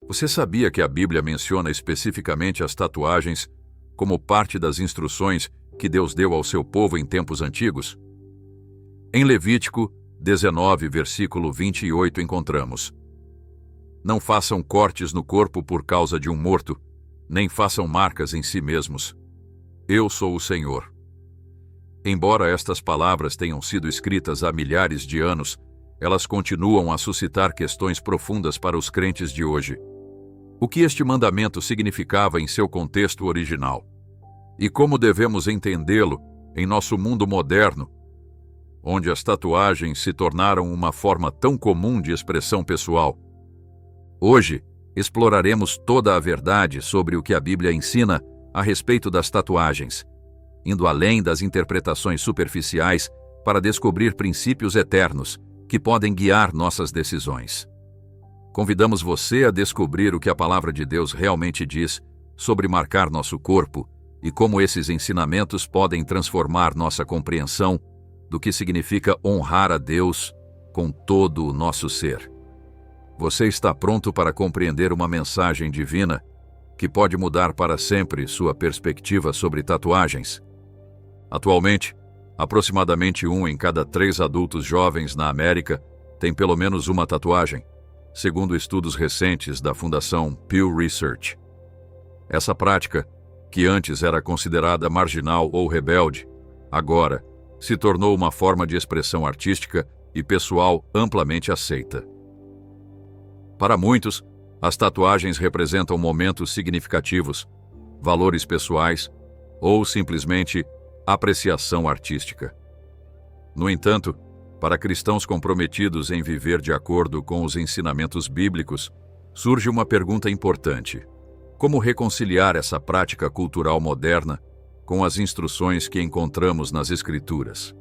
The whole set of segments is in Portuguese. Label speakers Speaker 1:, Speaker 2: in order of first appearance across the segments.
Speaker 1: Você sabia que a Bíblia menciona especificamente as tatuagens como parte das instruções que Deus deu ao seu povo em tempos antigos? Em Levítico 19, versículo 28, encontramos: Não façam cortes no corpo por causa de um morto, nem façam marcas em si mesmos. Eu sou o Senhor. Embora estas palavras tenham sido escritas há milhares de anos, elas continuam a suscitar questões profundas para os crentes de hoje. O que este mandamento significava em seu contexto original? E como devemos entendê-lo em nosso mundo moderno, onde as tatuagens se tornaram uma forma tão comum de expressão pessoal? Hoje, exploraremos toda a verdade sobre o que a Bíblia ensina a respeito das tatuagens, indo além das interpretações superficiais para descobrir princípios eternos que podem guiar nossas decisões. Convidamos você a descobrir o que a Palavra de Deus realmente diz sobre marcar nosso corpo e como esses ensinamentos podem transformar nossa compreensão do que significa honrar a Deus com todo o nosso ser. Você está pronto para compreender uma mensagem divina que pode mudar para sempre sua perspectiva sobre tatuagens? Atualmente, aproximadamente 1 em cada 3 adultos jovens na América tem pelo menos uma tatuagem, segundo estudos recentes da Fundação Pew Research. Essa prática, que antes era considerada marginal ou rebelde, agora se tornou uma forma de expressão artística e pessoal amplamente aceita. Para muitos, as tatuagens representam momentos significativos, valores pessoais ou simplesmente apreciação artística. No entanto, para cristãos comprometidos em viver de acordo com os ensinamentos bíblicos, surge uma pergunta importante: como reconciliar essa prática cultural moderna com as instruções que encontramos nas Escrituras?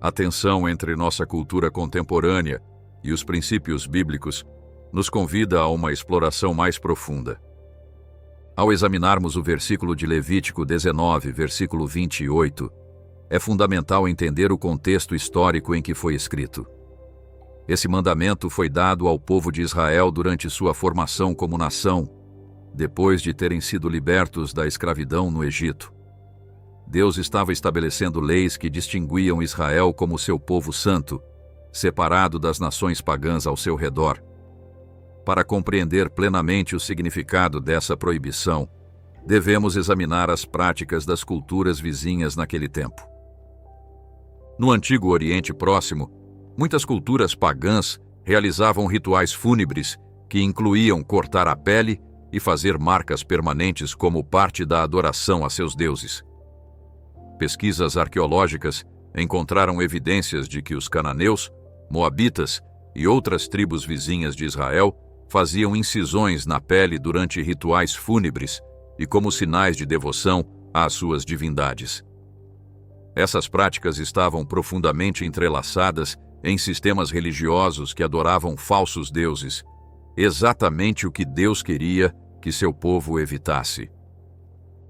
Speaker 1: A tensão entre nossa cultura contemporânea e os princípios bíblicos nos convida a uma exploração mais profunda. Ao examinarmos o versículo de Levítico 19, versículo 28, é fundamental entender o contexto histórico em que foi escrito. Esse mandamento foi dado ao povo de Israel durante sua formação como nação, depois de terem sido libertos da escravidão no Egito. Deus estava estabelecendo leis que distinguiam Israel como seu povo santo, separado das nações pagãs ao seu redor. Para compreender plenamente o significado dessa proibição, devemos examinar as práticas das culturas vizinhas naquele tempo. No Antigo Oriente Próximo, muitas culturas pagãs realizavam rituais fúnebres que incluíam cortar a pele e fazer marcas permanentes como parte da adoração a seus deuses. Pesquisas arqueológicas encontraram evidências de que os cananeus, moabitas e outras tribos vizinhas de Israel faziam incisões na pele durante rituais fúnebres e como sinais de devoção às suas divindades. Essas práticas estavam profundamente entrelaçadas em sistemas religiosos que adoravam falsos deuses, exatamente o que Deus queria que seu povo evitasse.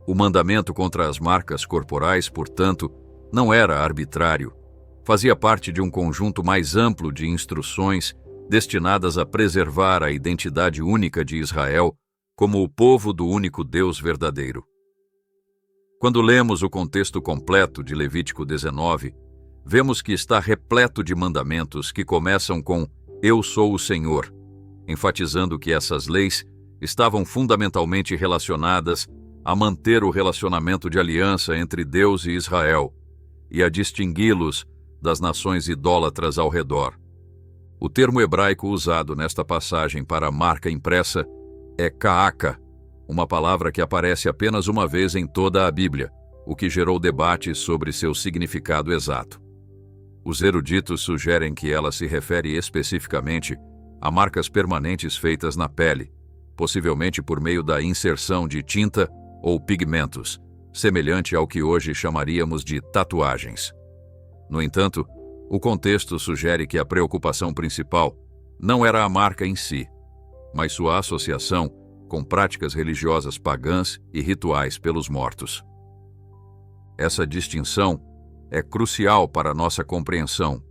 Speaker 1: O mandamento contra as marcas corporais, portanto, não era arbitrário. Fazia parte de um conjunto mais amplo de instruções destinadas a preservar a identidade única de Israel como o povo do único Deus verdadeiro. Quando lemos o contexto completo de Levítico 19, vemos que está repleto de mandamentos que começam com "Eu sou o Senhor", enfatizando que essas leis estavam fundamentalmente relacionadas a manter o relacionamento de aliança entre Deus e Israel e a distingui-los das nações idólatras ao redor. O termo hebraico usado nesta passagem para a marca impressa é ka'aka, uma palavra que aparece apenas uma vez em toda a Bíblia, o que gerou debates sobre seu significado exato. Os eruditos sugerem que ela se refere especificamente a marcas permanentes feitas na pele, possivelmente por meio da inserção de tinta ou pigmentos, semelhante ao que hoje chamaríamos de tatuagens. No entanto, o contexto sugere que a preocupação principal não era a marca em si, mas sua associação com práticas religiosas pagãs e rituais pelos mortos. Essa distinção é crucial para nossa compreensão,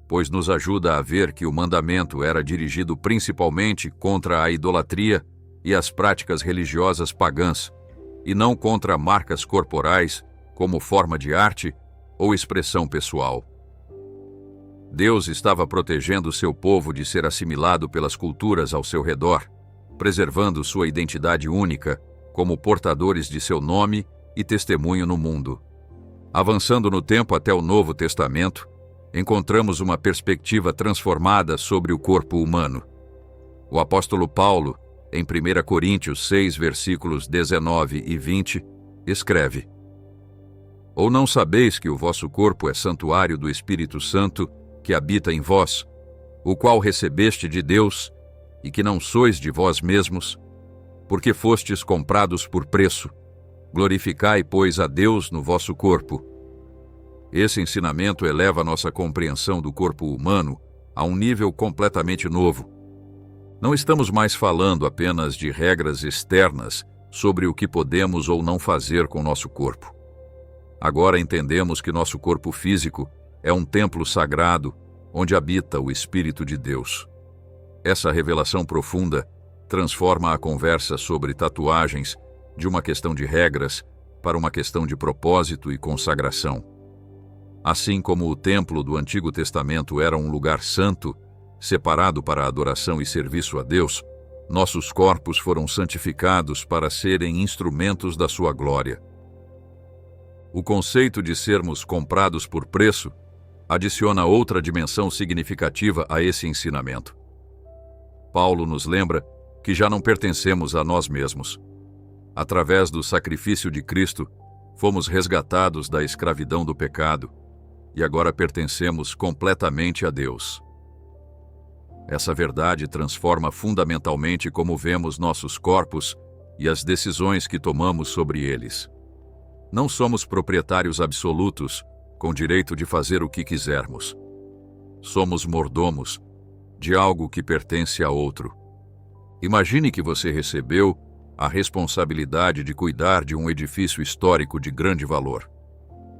Speaker 1: pois nos ajuda a ver que o mandamento era dirigido principalmente contra a idolatria e as práticas religiosas pagãs, e não contra marcas corporais como forma de arte ou expressão pessoal. Deus estava protegendo seu povo de ser assimilado pelas culturas ao seu redor, preservando sua identidade única como portadores de seu nome e testemunho no mundo. Avançando no tempo até o Novo Testamento, encontramos uma perspectiva transformada sobre o corpo humano. O apóstolo Paulo, em 1 Coríntios 6, versículos 19 e 20, escreve: Ou não sabeis que o vosso corpo é santuário do Espírito Santo, que habita em vós, o qual recebeste de Deus, e que não sois de vós mesmos, porque fostes comprados por preço. Glorificai, pois, a Deus no vosso corpo. Esse ensinamento eleva nossa compreensão do corpo humano a um nível completamente novo. Não estamos mais falando apenas de regras externas sobre o que podemos ou não fazer com nosso corpo. Agora entendemos que nosso corpo físico é um templo sagrado onde habita o Espírito de Deus. Essa revelação profunda transforma a conversa sobre tatuagens de uma questão de regras para uma questão de propósito e consagração. Assim como o templo do Antigo Testamento era um lugar santo, separado para adoração e serviço a Deus, nossos corpos foram santificados para serem instrumentos da sua glória. O conceito de sermos comprados por preço adiciona outra dimensão significativa a esse ensinamento. Paulo nos lembra que já não pertencemos a nós mesmos. Através do sacrifício de Cristo, fomos resgatados da escravidão do pecado e agora pertencemos completamente a Deus. Essa verdade transforma fundamentalmente como vemos nossos corpos e as decisões que tomamos sobre eles. Não somos proprietários absolutos, com direito de fazer o que quisermos. Somos mordomos de algo que pertence a outro. Imagine que você recebeu a responsabilidade de cuidar de um edifício histórico de grande valor.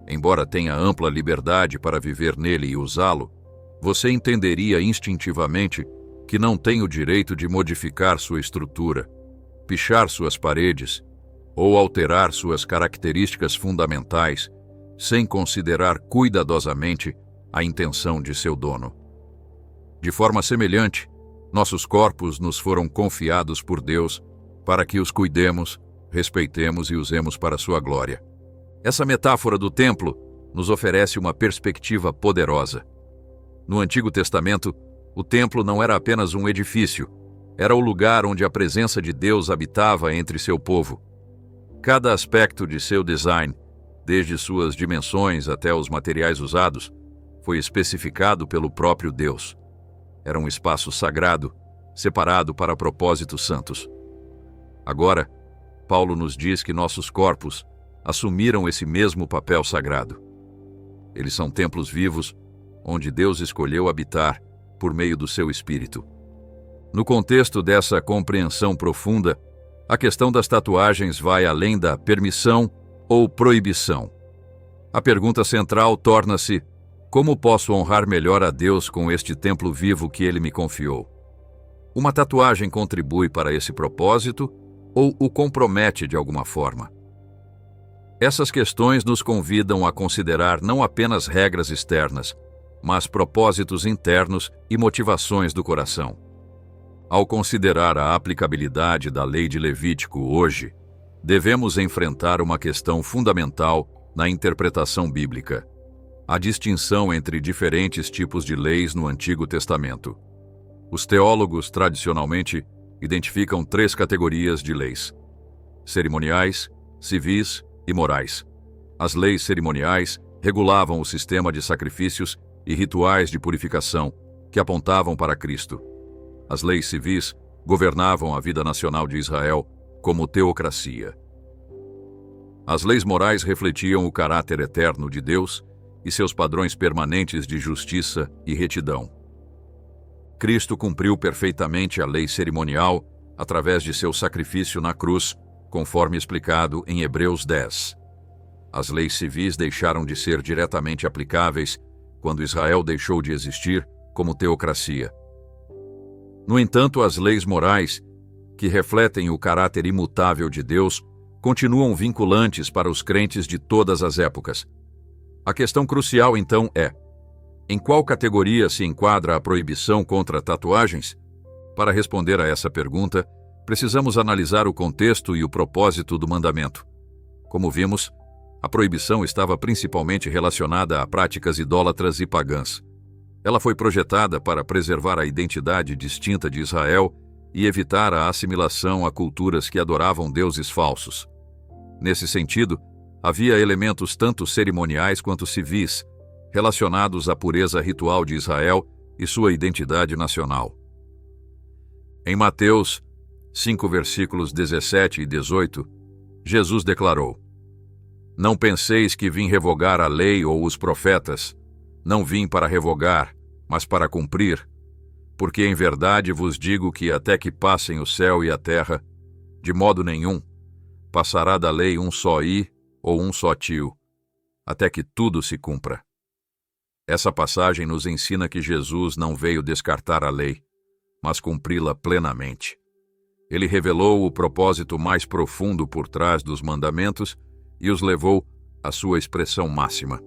Speaker 1: Embora tenha ampla liberdade para viver nele e usá-lo, você entenderia instintivamente que não tem o direito de modificar sua estrutura, pichar suas paredes ou alterar suas características fundamentais sem considerar cuidadosamente a intenção de seu dono. De forma semelhante, nossos corpos nos foram confiados por Deus para que os cuidemos, respeitemos e usemos para sua glória. Essa metáfora do templo nos oferece uma perspectiva poderosa. No Antigo Testamento, o templo não era apenas um edifício, era o lugar onde a presença de Deus habitava entre seu povo. Cada aspecto de seu design, desde suas dimensões até os materiais usados, foi especificado pelo próprio Deus. Era um espaço sagrado, separado para propósitos santos. Agora, Paulo nos diz que nossos corpos assumiram esse mesmo papel sagrado. Eles são templos vivos, onde Deus escolheu habitar por meio do seu Espírito. No contexto dessa compreensão profunda, a questão das tatuagens vai além da permissão ou proibição. A pergunta central torna-se: como posso honrar melhor a Deus com este templo vivo que Ele me confiou? Uma tatuagem contribui para esse propósito ou o compromete de alguma forma? Essas questões nos convidam a considerar não apenas regras externas, mas propósitos internos e motivações do coração. Ao considerar a aplicabilidade da lei de Levítico hoje, devemos enfrentar uma questão fundamental na interpretação bíblica: a distinção entre diferentes tipos de leis no Antigo Testamento. Os teólogos tradicionalmente identificam 3 categorias de leis: cerimoniais, civis e morais. As leis cerimoniais regulavam o sistema de sacrifícios e rituais de purificação que apontavam para Cristo. As leis civis governavam a vida nacional de Israel como teocracia. As leis morais refletiam o caráter eterno de Deus e seus padrões permanentes de justiça e retidão. Cristo cumpriu perfeitamente a lei cerimonial através de seu sacrifício na cruz, conforme explicado em Hebreus 10. As leis civis deixaram de ser diretamente aplicáveis quando Israel deixou de existir como teocracia. No entanto, as leis morais, que refletem o caráter imutável de Deus, continuam vinculantes para os crentes de todas as épocas. A questão crucial, então, é: em qual categoria se enquadra a proibição contra tatuagens? Para responder a essa pergunta, precisamos analisar o contexto e o propósito do mandamento. Como vimos, a proibição estava principalmente relacionada a práticas idólatras e pagãs. Ela foi projetada para preservar a identidade distinta de Israel e evitar a assimilação a culturas que adoravam deuses falsos. Nesse sentido, havia elementos tanto cerimoniais quanto civis, relacionados à pureza ritual de Israel e sua identidade nacional. Em Mateus 5, versículos 17 e 18, Jesus declarou: "Não penseis que vim revogar a lei ou os profetas. Não vim para revogar, mas para cumprir. Porque em verdade vos digo que até que passem o céu e a terra, de modo nenhum, passará da lei um só i ou um só tio, até que tudo se cumpra." Essa passagem nos ensina que Jesus não veio descartar a lei, mas cumpri-la plenamente. Ele revelou o propósito mais profundo por trás dos mandamentos e os levou à sua expressão máxima.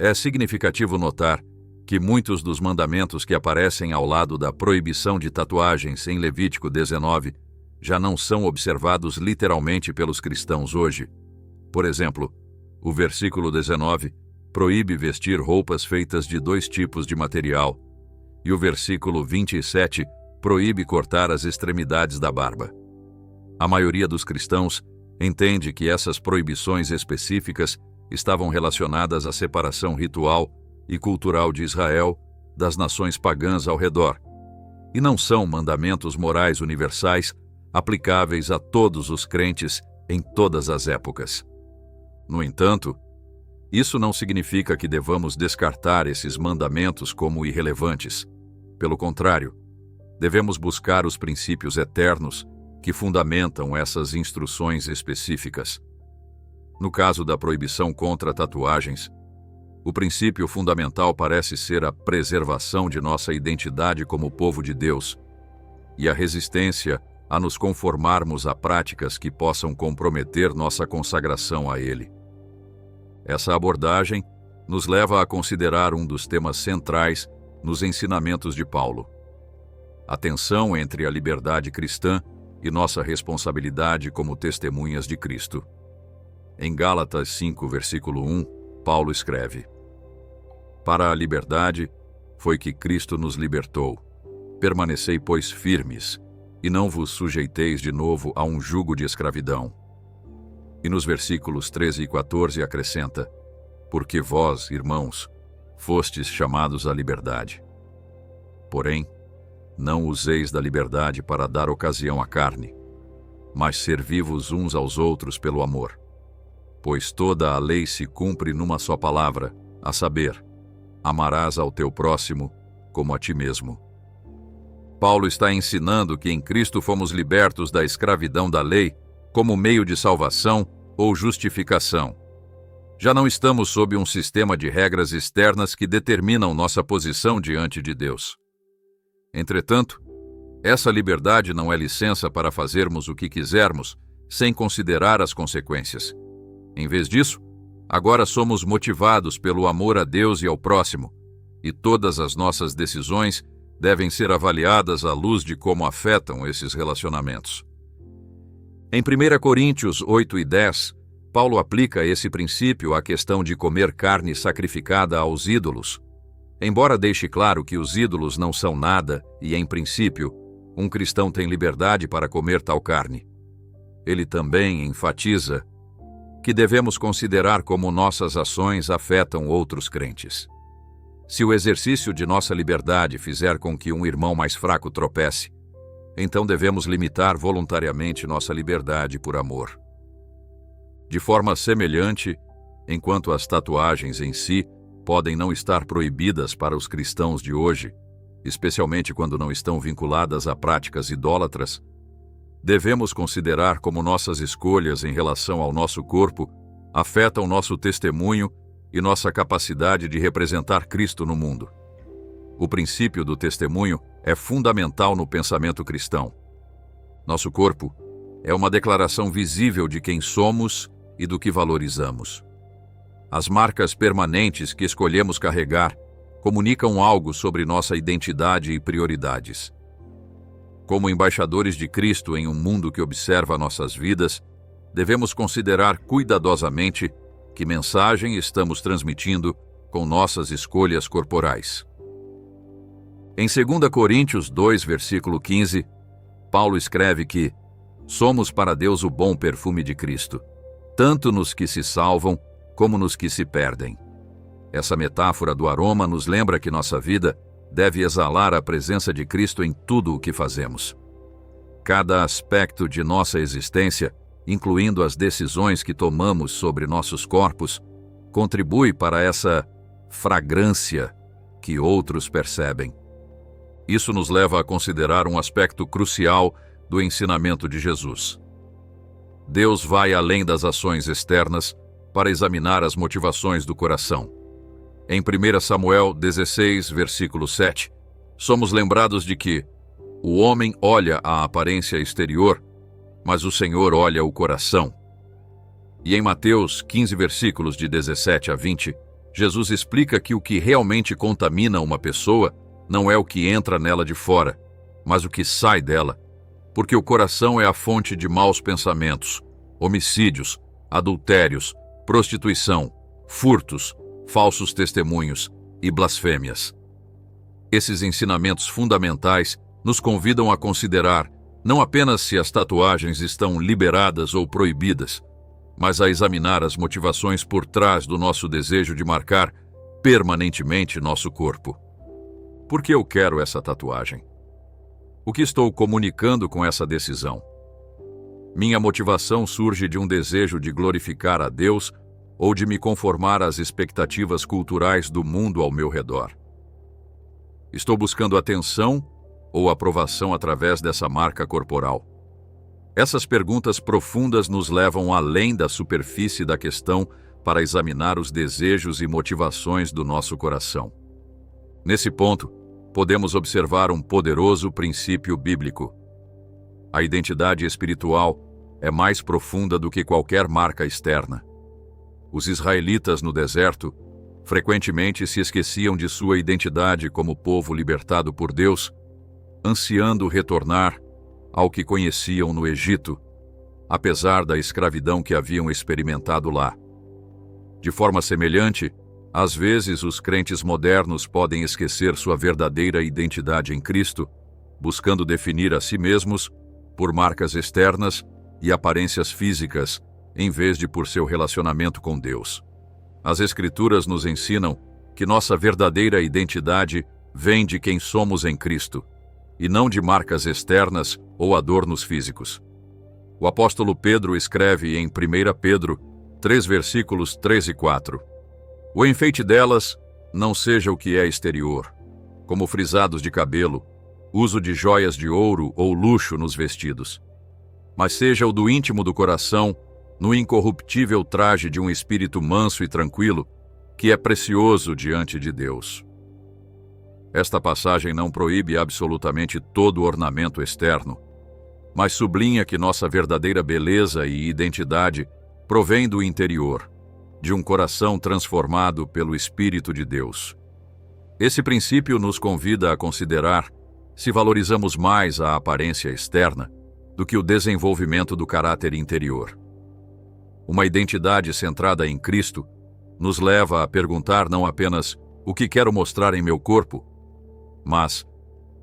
Speaker 1: É significativo notar que muitos dos mandamentos que aparecem ao lado da proibição de tatuagens em Levítico 19 já não são observados literalmente pelos cristãos hoje. Por exemplo, o versículo 19 proíbe vestir roupas feitas de 2 tipos de material, e o versículo 27 proíbe cortar as extremidades da barba. A maioria dos cristãos entende que essas proibições específicas estavam relacionadas à separação ritual e cultural de Israel das nações pagãs ao redor, e não são mandamentos morais universais aplicáveis a todos os crentes em todas as épocas. No entanto, isso não significa que devamos descartar esses mandamentos como irrelevantes. Pelo contrário, devemos buscar os princípios eternos que fundamentam essas instruções específicas. No caso da proibição contra tatuagens, o princípio fundamental parece ser a preservação de nossa identidade como povo de Deus e a resistência a nos conformarmos a práticas que possam comprometer nossa consagração a Ele. Essa abordagem nos leva a considerar um dos temas centrais nos ensinamentos de Paulo: a tensão entre a liberdade cristã e nossa responsabilidade como testemunhas de Cristo. Em Gálatas 5, versículo 1, Paulo escreve: "Para a liberdade foi que Cristo nos libertou. Permanecei, pois, firmes, e não vos sujeiteis de novo a um jugo de escravidão." E nos versículos 13 e 14 acrescenta: "Porque vós, irmãos, fostes chamados à liberdade. Porém, não useis da liberdade para dar ocasião à carne, mas servi-vos uns aos outros pelo amor. Pois toda a lei se cumpre numa só palavra, a saber, amarás ao teu próximo como a ti mesmo." Paulo está ensinando que em Cristo fomos libertos da escravidão da lei como meio de salvação ou justificação. Já não estamos sob um sistema de regras externas que determinam nossa posição diante de Deus. Entretanto, essa liberdade não é licença para fazermos o que quisermos, sem considerar as consequências. Em vez disso, agora somos motivados pelo amor a Deus e ao próximo, e todas as nossas decisões devem ser avaliadas à luz de como afetam esses relacionamentos. Em 1 Coríntios 8 e 10, Paulo aplica esse princípio à questão de comer carne sacrificada aos ídolos. Embora deixe claro que os ídolos não são nada e, em princípio, um cristão tem liberdade para comer tal carne, ele também enfatiza que devemos considerar como nossas ações afetam outros crentes. Se o exercício de nossa liberdade fizer com que um irmão mais fraco tropece, então devemos limitar voluntariamente nossa liberdade por amor. De forma semelhante, enquanto as tatuagens em si podem não estar proibidas para os cristãos de hoje, especialmente quando não estão vinculadas a práticas idólatras, devemos considerar como nossas escolhas em relação ao nosso corpo afetam nosso testemunho e nossa capacidade de representar Cristo no mundo. O princípio do testemunho é fundamental no pensamento cristão. Nosso corpo é uma declaração visível de quem somos e do que valorizamos. As marcas permanentes que escolhemos carregar comunicam algo sobre nossa identidade e prioridades. Como embaixadores de Cristo em um mundo que observa nossas vidas, devemos considerar cuidadosamente que mensagem estamos transmitindo com nossas escolhas corporais. Em 2 Coríntios 2, versículo 15, Paulo escreve que somos para Deus o bom perfume de Cristo, tanto nos que se salvam como nos que se perdem. Essa metáfora do aroma nos lembra que nossa vida deve exalar a presença de Cristo em tudo o que fazemos. Cada aspecto de nossa existência, incluindo as decisões que tomamos sobre nossos corpos, contribui para essa fragrância que outros percebem. Isso nos leva a considerar um aspecto crucial do ensinamento de Jesus. Deus vai além das ações externas para examinar as motivações do coração. Em 1 Samuel 16, versículo 7, somos lembrados de que o homem olha a aparência exterior, mas o Senhor olha o coração. E em Mateus 15, versículos de 17 a 20, Jesus explica que o que realmente contamina uma pessoa não é o que entra nela de fora, mas o que sai dela, porque o coração é a fonte de maus pensamentos, homicídios, adultérios, prostituição, furtos, falsos testemunhos e blasfêmias. Esses ensinamentos fundamentais nos convidam a considerar não apenas se as tatuagens estão liberadas ou proibidas, mas a examinar as motivações por trás do nosso desejo de marcar permanentemente nosso corpo. Por que eu quero essa tatuagem? O que estou comunicando com essa decisão? Minha motivação surge de um desejo de glorificar a Deus ou de me conformar às expectativas culturais do mundo ao meu redor? Estou buscando atenção ou aprovação através dessa marca corporal? Essas perguntas profundas nos levam além da superfície da questão para examinar os desejos e motivações do nosso coração. Nesse ponto, podemos observar um poderoso princípio bíblico. A identidade espiritual é mais profunda do que qualquer marca externa. Os israelitas no deserto frequentemente se esqueciam de sua identidade como povo libertado por Deus, ansiando retornar ao que conheciam no Egito, apesar da escravidão que haviam experimentado lá. De forma semelhante, às vezes os crentes modernos podem esquecer sua verdadeira identidade em Cristo, buscando definir a si mesmos por marcas externas e aparências físicas, em vez de por seu relacionamento com Deus. As Escrituras nos ensinam que nossa verdadeira identidade vem de quem somos em Cristo, e não de marcas externas ou adornos físicos. O apóstolo Pedro escreve em 1 Pedro 3, versículos 3 e 4. O enfeite delas não seja o que é exterior, como frisados de cabelo, uso de joias de ouro ou luxo nos vestidos, mas seja o do íntimo do coração, no incorruptível traje de um espírito manso e tranquilo, que é precioso diante de Deus. Esta passagem não proíbe absolutamente todo o ornamento externo, mas sublinha que nossa verdadeira beleza e identidade provém do interior, de um coração transformado pelo Espírito de Deus. Esse princípio nos convida a considerar se valorizamos mais a aparência externa do que o desenvolvimento do caráter interior. Uma identidade centrada em Cristo nos leva a perguntar não apenas o que quero mostrar em meu corpo, mas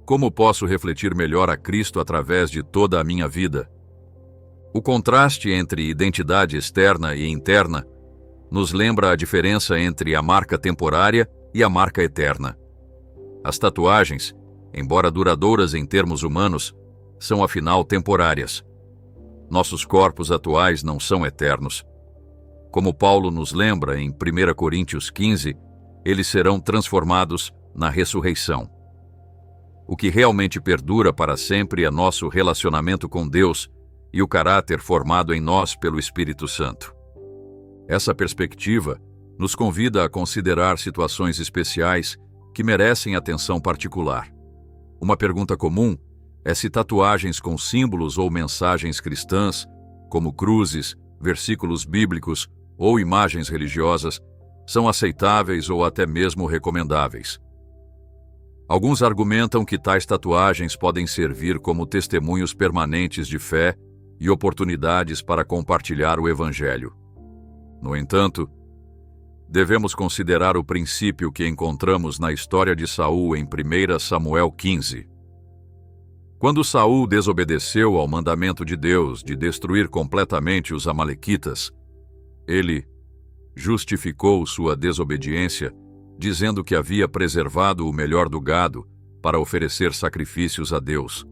Speaker 1: como posso refletir melhor a Cristo através de toda a minha vida. O contraste entre identidade externa e interna nos lembra a diferença entre a marca temporária e a marca eterna. As tatuagens, embora duradouras em termos humanos, são afinal temporárias. Nossos corpos atuais não são eternos. Como Paulo nos lembra em 1 Coríntios 15, eles serão transformados na ressurreição. O que realmente perdura para sempre é nosso relacionamento com Deus e o caráter formado em nós pelo Espírito Santo. Essa perspectiva nos convida a considerar situações especiais que merecem atenção particular. Uma pergunta comum é se tatuagens com símbolos ou mensagens cristãs, como cruzes, versículos bíblicos ou imagens religiosas, são aceitáveis ou até mesmo recomendáveis. Alguns argumentam que tais tatuagens podem servir como testemunhos permanentes de fé e oportunidades para compartilhar o Evangelho. No entanto, devemos considerar o princípio que encontramos na história de Saul em 1 Samuel 15. Quando Saul desobedeceu ao mandamento de Deus de destruir completamente os amalequitas, ele justificou sua desobediência dizendo que havia preservado o melhor do gado para oferecer sacrifícios a Deus.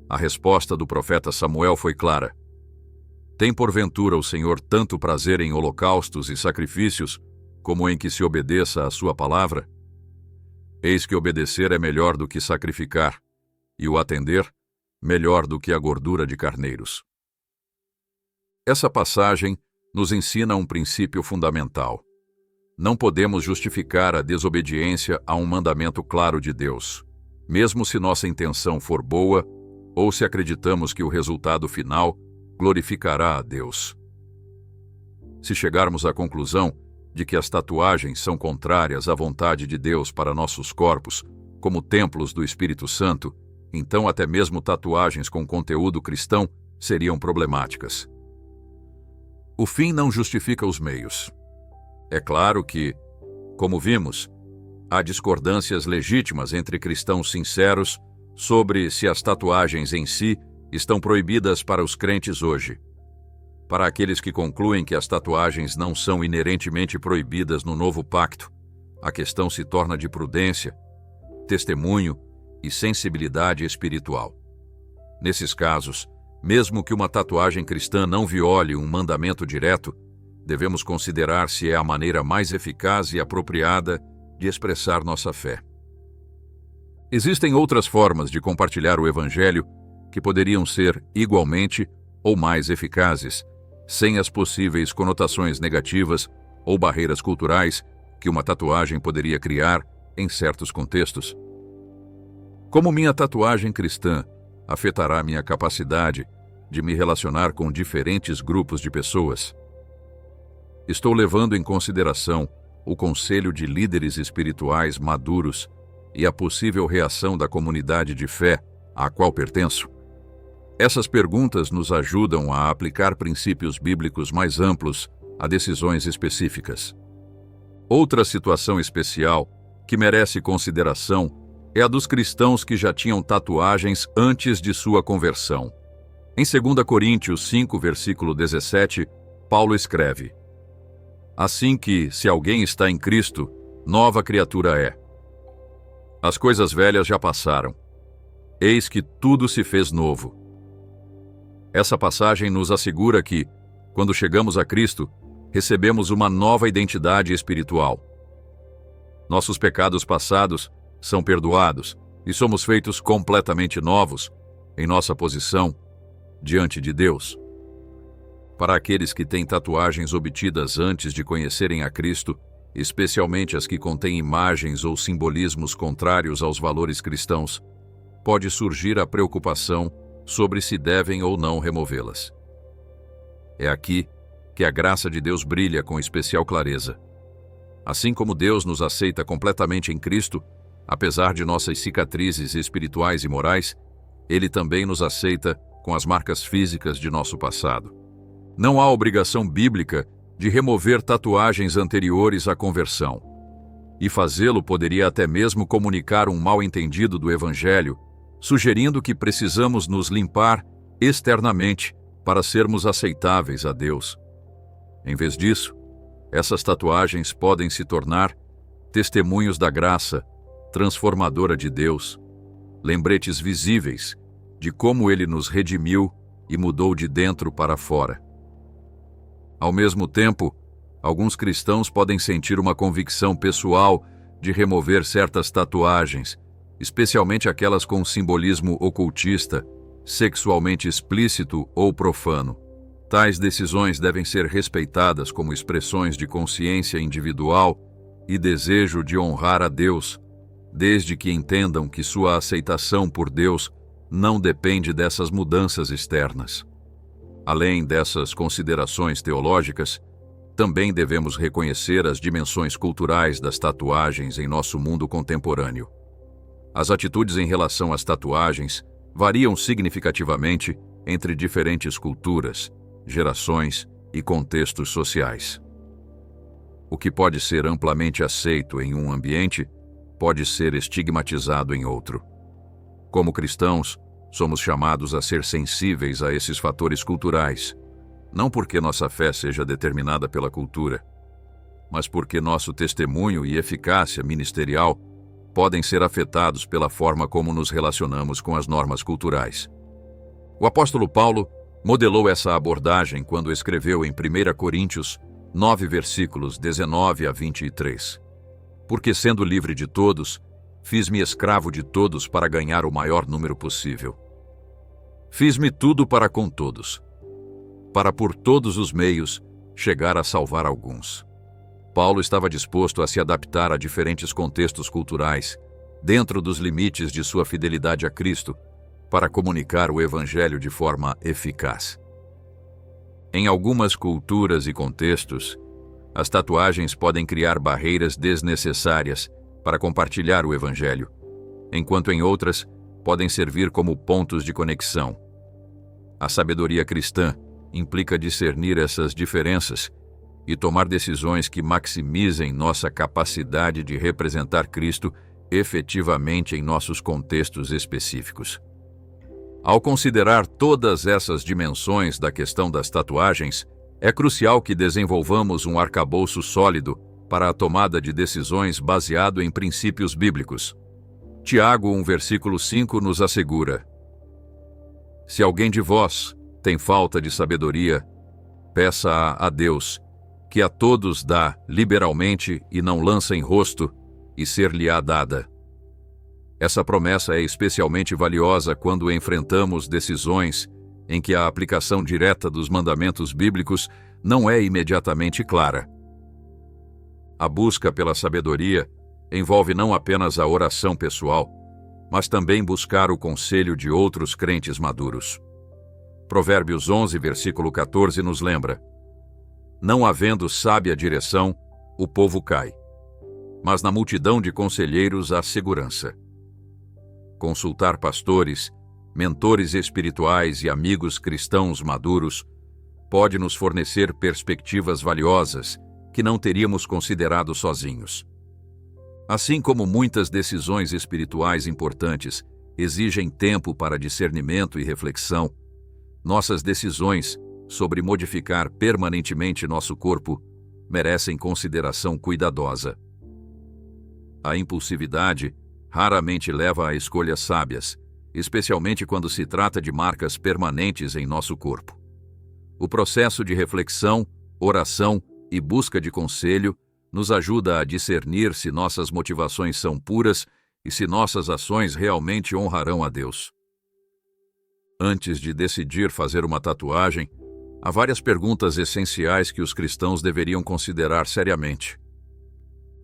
Speaker 1: A resposta do profeta Samuel foi clara: tem porventura o Senhor tanto prazer em holocaustos e sacrifícios, como em que se obedeça à sua palavra? Eis que obedecer é melhor do que sacrificar, e o atender, melhor do que a gordura de carneiros. Essa passagem nos ensina um princípio fundamental. Não podemos justificar a desobediência a um mandamento claro de Deus, mesmo se nossa intenção for boa ou se acreditamos que o resultado final glorificará a Deus. Se chegarmos à conclusão de que as tatuagens são contrárias à vontade de Deus para nossos corpos, como templos do Espírito Santo, então até mesmo tatuagens com conteúdo cristão seriam problemáticas. O fim não justifica os meios. É claro que, como vimos, há discordâncias legítimas entre cristãos sinceros sobre se as tatuagens em si estão proibidas para os crentes hoje. Para aqueles que concluem que as tatuagens não são inerentemente proibidas no novo pacto, a questão se torna de prudência, testemunho e sensibilidade espiritual. Nesses casos, mesmo que uma tatuagem cristã não viole um mandamento direto, devemos considerar se é a maneira mais eficaz e apropriada de expressar nossa fé. Existem outras formas de compartilhar o Evangelho que poderiam ser igualmente ou mais eficazes, sem as possíveis conotações negativas ou barreiras culturais que uma tatuagem poderia criar em certos contextos. Como minha tatuagem cristã afetará minha capacidade de me relacionar com diferentes grupos de pessoas? Estou levando em consideração o conselho de líderes espirituais maduros e a possível reação da comunidade de fé à qual pertenço? Essas perguntas nos ajudam a aplicar princípios bíblicos mais amplos a decisões específicas. Outra situação especial que merece consideração é a dos cristãos que já tinham tatuagens antes de sua conversão. Em 2 Coríntios 5, versículo 17, Paulo escreve: assim que, se alguém está em Cristo, nova criatura é. As coisas velhas já passaram. Eis que tudo se fez novo. Essa passagem nos assegura que, quando chegamos a Cristo, recebemos uma nova identidade espiritual. Nossos pecados passados são perdoados e somos feitos completamente novos em nossa posição diante de Deus. Para aqueles que têm tatuagens obtidas antes de conhecerem a Cristo, especialmente as que contêm imagens ou simbolismos contrários aos valores cristãos, pode surgir a preocupação sobre se devem ou não removê-las. É aqui que a graça de Deus brilha com especial clareza. Assim como Deus nos aceita completamente em Cristo, apesar de nossas cicatrizes espirituais e morais, Ele também nos aceita com as marcas físicas de nosso passado. Não há obrigação bíblica de remover tatuagens anteriores à conversão. E fazê-lo poderia até mesmo comunicar um mal-entendido do Evangelho, sugerindo que precisamos nos limpar externamente para sermos aceitáveis a Deus. Em vez disso, essas tatuagens podem se tornar testemunhos da graça transformadora de Deus, lembretes visíveis de como Ele nos redimiu e mudou de dentro para fora. Ao mesmo tempo, alguns cristãos podem sentir uma convicção pessoal de remover certas tatuagens, especialmente aquelas com simbolismo ocultista, sexualmente explícito ou profano. Tais decisões devem ser respeitadas como expressões de consciência individual e desejo de honrar a Deus, desde que entendam que sua aceitação por Deus não depende dessas mudanças externas. Além dessas considerações teológicas, também devemos reconhecer as dimensões culturais das tatuagens em nosso mundo contemporâneo. As atitudes em relação às tatuagens variam significativamente entre diferentes culturas, gerações e contextos sociais. O que pode ser amplamente aceito em um ambiente pode ser estigmatizado em outro. Como cristãos, somos chamados a ser sensíveis a esses fatores culturais, não porque nossa fé seja determinada pela cultura, mas porque nosso testemunho e eficácia ministerial podem ser afetados pela forma como nos relacionamos com as normas culturais. O apóstolo Paulo modelou essa abordagem quando escreveu em 1 Coríntios 9, versículos 19 a 23. Porque, sendo livre de todos, fiz-me escravo de todos para ganhar o maior número possível. Fiz-me tudo para com todos, para por todos os meios chegar a salvar alguns. Paulo estava disposto a se adaptar a diferentes contextos culturais, dentro dos limites de sua fidelidade a Cristo, para comunicar o Evangelho de forma eficaz. Em algumas culturas e contextos, as tatuagens podem criar barreiras desnecessárias para compartilhar o Evangelho, enquanto em outras podem servir como pontos de conexão. A sabedoria cristã implica discernir essas diferenças e tomar decisões que maximizem nossa capacidade de representar Cristo efetivamente em nossos contextos específicos. Ao considerar todas essas dimensões da questão das tatuagens, é crucial que desenvolvamos um arcabouço sólido para a tomada de decisões baseado em princípios bíblicos. Tiago 1, versículo 5 nos assegura: Se alguém de vós tem falta de sabedoria, peça a Deus, que a todos dá liberalmente e não lança em rosto, e ser-lhe-á dada. Essa promessa é especialmente valiosa quando enfrentamos decisões em que a aplicação direta dos mandamentos bíblicos não é imediatamente clara. A busca pela sabedoria envolve não apenas a oração pessoal, mas também buscar o conselho de outros crentes maduros. Provérbios 11, versículo 14 nos lembra: Não havendo sábia direção, o povo cai, mas na multidão de conselheiros há segurança. Consultar pastores, mentores espirituais e amigos cristãos maduros pode nos fornecer perspectivas valiosas que não teríamos considerado sozinhos. Assim como muitas decisões espirituais importantes exigem tempo para discernimento e reflexão, nossas decisões sobre modificar permanentemente nosso corpo merecem consideração cuidadosa. A impulsividade raramente leva a escolhas sábias, especialmente quando se trata de marcas permanentes em nosso corpo. O processo de reflexão, oração e busca de conselho nos ajuda a discernir se nossas motivações são puras e se nossas ações realmente honrarão a Deus. Antes de decidir fazer uma tatuagem, há várias perguntas essenciais que os cristãos deveriam considerar seriamente.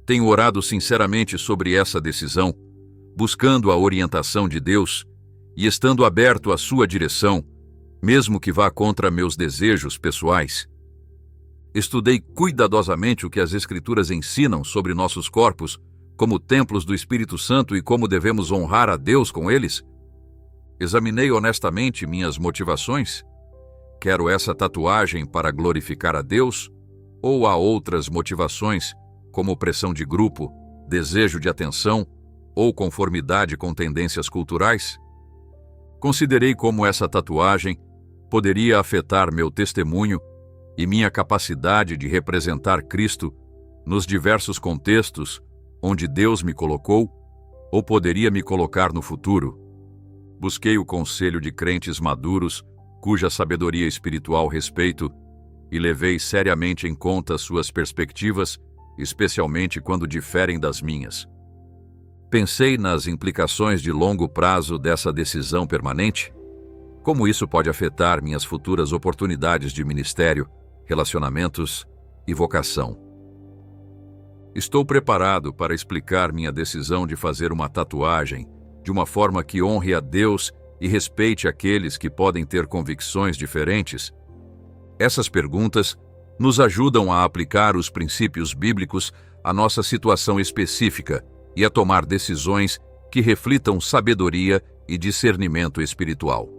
Speaker 1: Tenho orado sinceramente sobre essa decisão, buscando a orientação de Deus e estando aberto à sua direção, mesmo que vá contra meus desejos pessoais. Estudei cuidadosamente o que as Escrituras ensinam sobre nossos corpos como templos do Espírito Santo e como devemos honrar a Deus com eles. Examinei honestamente minhas motivações. Quero essa tatuagem para glorificar a Deus ou há outras motivações, como pressão de grupo, desejo de atenção ou conformidade com tendências culturais? Considerei como essa tatuagem poderia afetar meu testemunho e minha capacidade de representar Cristo nos diversos contextos onde Deus me colocou ou poderia me colocar no futuro. Busquei o conselho de crentes maduros, cuja sabedoria espiritual respeito, e levei seriamente em conta suas perspectivas, especialmente quando diferem das minhas. Pensei nas implicações de longo prazo dessa decisão permanente. Como isso pode afetar minhas futuras oportunidades de ministério, relacionamentos e vocação. Estou preparado para explicar minha decisão de fazer uma tatuagem de uma forma que honre a Deus e respeite aqueles que podem ter convicções diferentes? Essas perguntas nos ajudam a aplicar os princípios bíblicos à nossa situação específica e a tomar decisões que reflitam sabedoria e discernimento espiritual.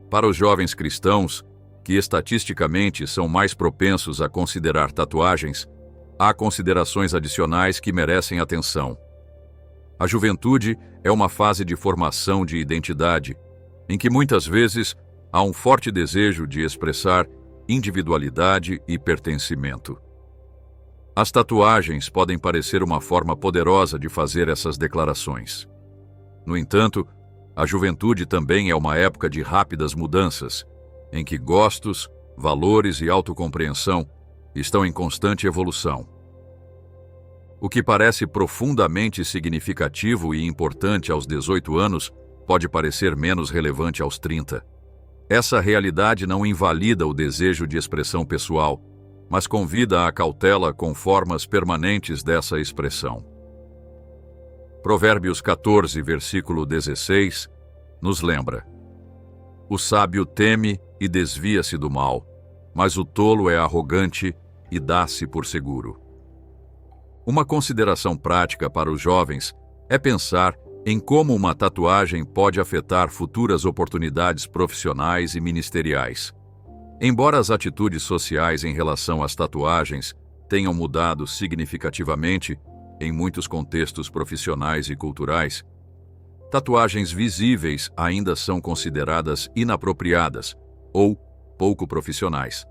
Speaker 1: Para os jovens cristãos, que estatisticamente são mais propensos a considerar tatuagens, há considerações adicionais que merecem atenção. A juventude é uma fase de formação de identidade, em que muitas vezes há um forte desejo de expressar individualidade e pertencimento. As tatuagens podem parecer uma forma poderosa de fazer essas declarações. No entanto, a juventude também é uma época de rápidas mudanças, em que gostos, valores e autocompreensão estão em constante evolução. O que parece profundamente significativo e importante aos 18 anos pode parecer menos relevante aos 30. Essa realidade não invalida o desejo de expressão pessoal, mas convida à cautela com formas permanentes dessa expressão. Provérbios 14, versículo 16, nos lembra: o sábio teme e desvia-se do mal, mas o tolo é arrogante e dá-se por seguro. Uma consideração prática para os jovens é pensar em como uma tatuagem pode afetar futuras oportunidades profissionais e ministeriais. Embora as atitudes sociais em relação às tatuagens tenham mudado significativamente em muitos contextos profissionais e culturais, tatuagens visíveis ainda são consideradas inapropriadas ou pouco profissionais.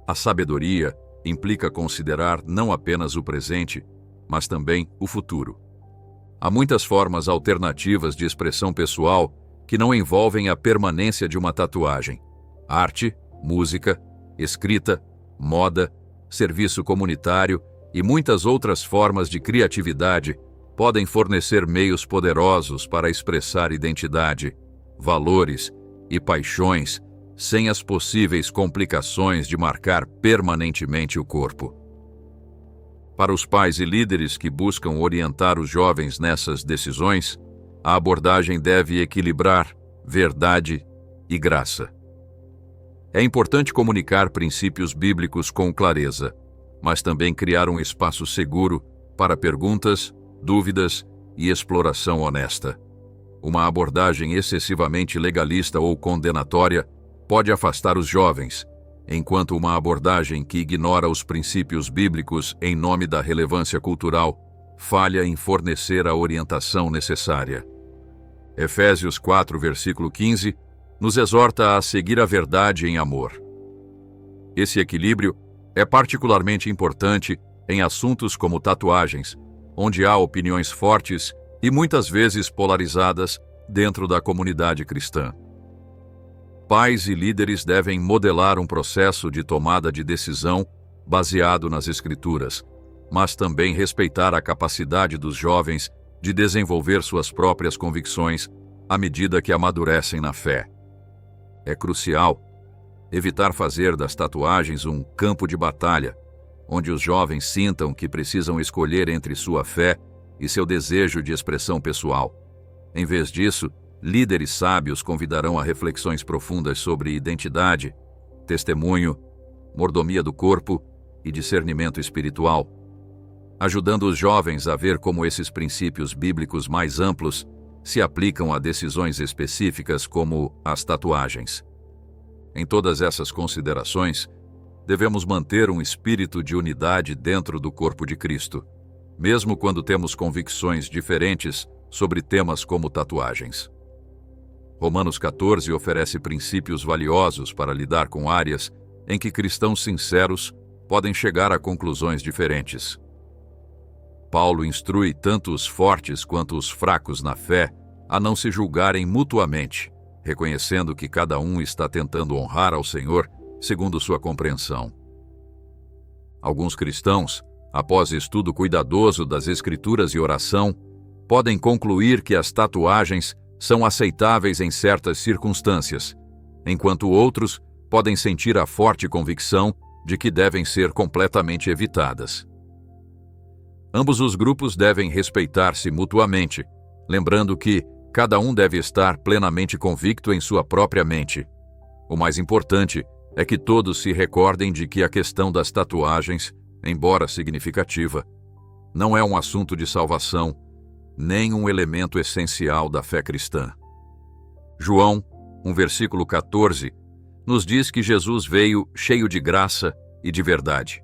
Speaker 1: A sabedoria implica considerar não apenas o presente, mas também o futuro. Há muitas formas alternativas de expressão pessoal que não envolvem a permanência de uma tatuagem. Arte, música, escrita, moda, serviço comunitário e muitas outras formas de criatividade podem fornecer meios poderosos para expressar identidade, valores e paixões sem as possíveis complicações de marcar permanentemente o corpo. Para os pais e líderes que buscam orientar os jovens nessas decisões, a abordagem deve equilibrar verdade e graça. É importante comunicar princípios bíblicos com clareza, mas também criar um espaço seguro para perguntas, dúvidas e exploração honesta. Uma abordagem excessivamente legalista ou condenatória pode afastar os jovens, enquanto uma abordagem que ignora os princípios bíblicos em nome da relevância cultural falha em fornecer a orientação necessária. Efésios 4, versículo 15, nos exorta a seguir a verdade em amor. Esse equilíbrio é particularmente importante em assuntos como tatuagens, onde há opiniões fortes e muitas vezes polarizadas dentro da comunidade cristã. Pais e líderes devem modelar um processo de tomada de decisão baseado nas Escrituras, mas também respeitar a capacidade dos jovens de desenvolver suas próprias convicções à medida que amadurecem na fé. É crucial evitar fazer das tatuagens um campo de batalha, onde os jovens sintam que precisam escolher entre sua fé e seu desejo de expressão pessoal. Em vez disso, líderes sábios convidarão a reflexões profundas sobre identidade, testemunho, mordomia do corpo e discernimento espiritual, ajudando os jovens a ver como esses princípios bíblicos mais amplos se aplicam a decisões específicas como as tatuagens. Em todas essas considerações, devemos manter um espírito de unidade dentro do corpo de Cristo, mesmo quando temos convicções diferentes sobre temas como tatuagens. Romanos 14 oferece princípios valiosos para lidar com áreas em que cristãos sinceros podem chegar a conclusões diferentes. Paulo instrui tanto os fortes quanto os fracos na fé a não se julgarem mutuamente, reconhecendo que cada um está tentando honrar ao Senhor segundo sua compreensão. Alguns cristãos, após estudo cuidadoso das Escrituras e oração, podem concluir que as tatuagens são aceitáveis em certas circunstâncias, enquanto outros podem sentir a forte convicção de que devem ser completamente evitadas. Ambos os grupos devem respeitar-se mutuamente, lembrando que, Cada um deve estar plenamente convicto em sua própria mente. O mais importante é que todos se recordem de que a questão das tatuagens, embora significativa, não é um assunto de salvação, nem um elemento essencial da fé cristã. João, versículo 14, nos diz que Jesus veio cheio de graça e de verdade.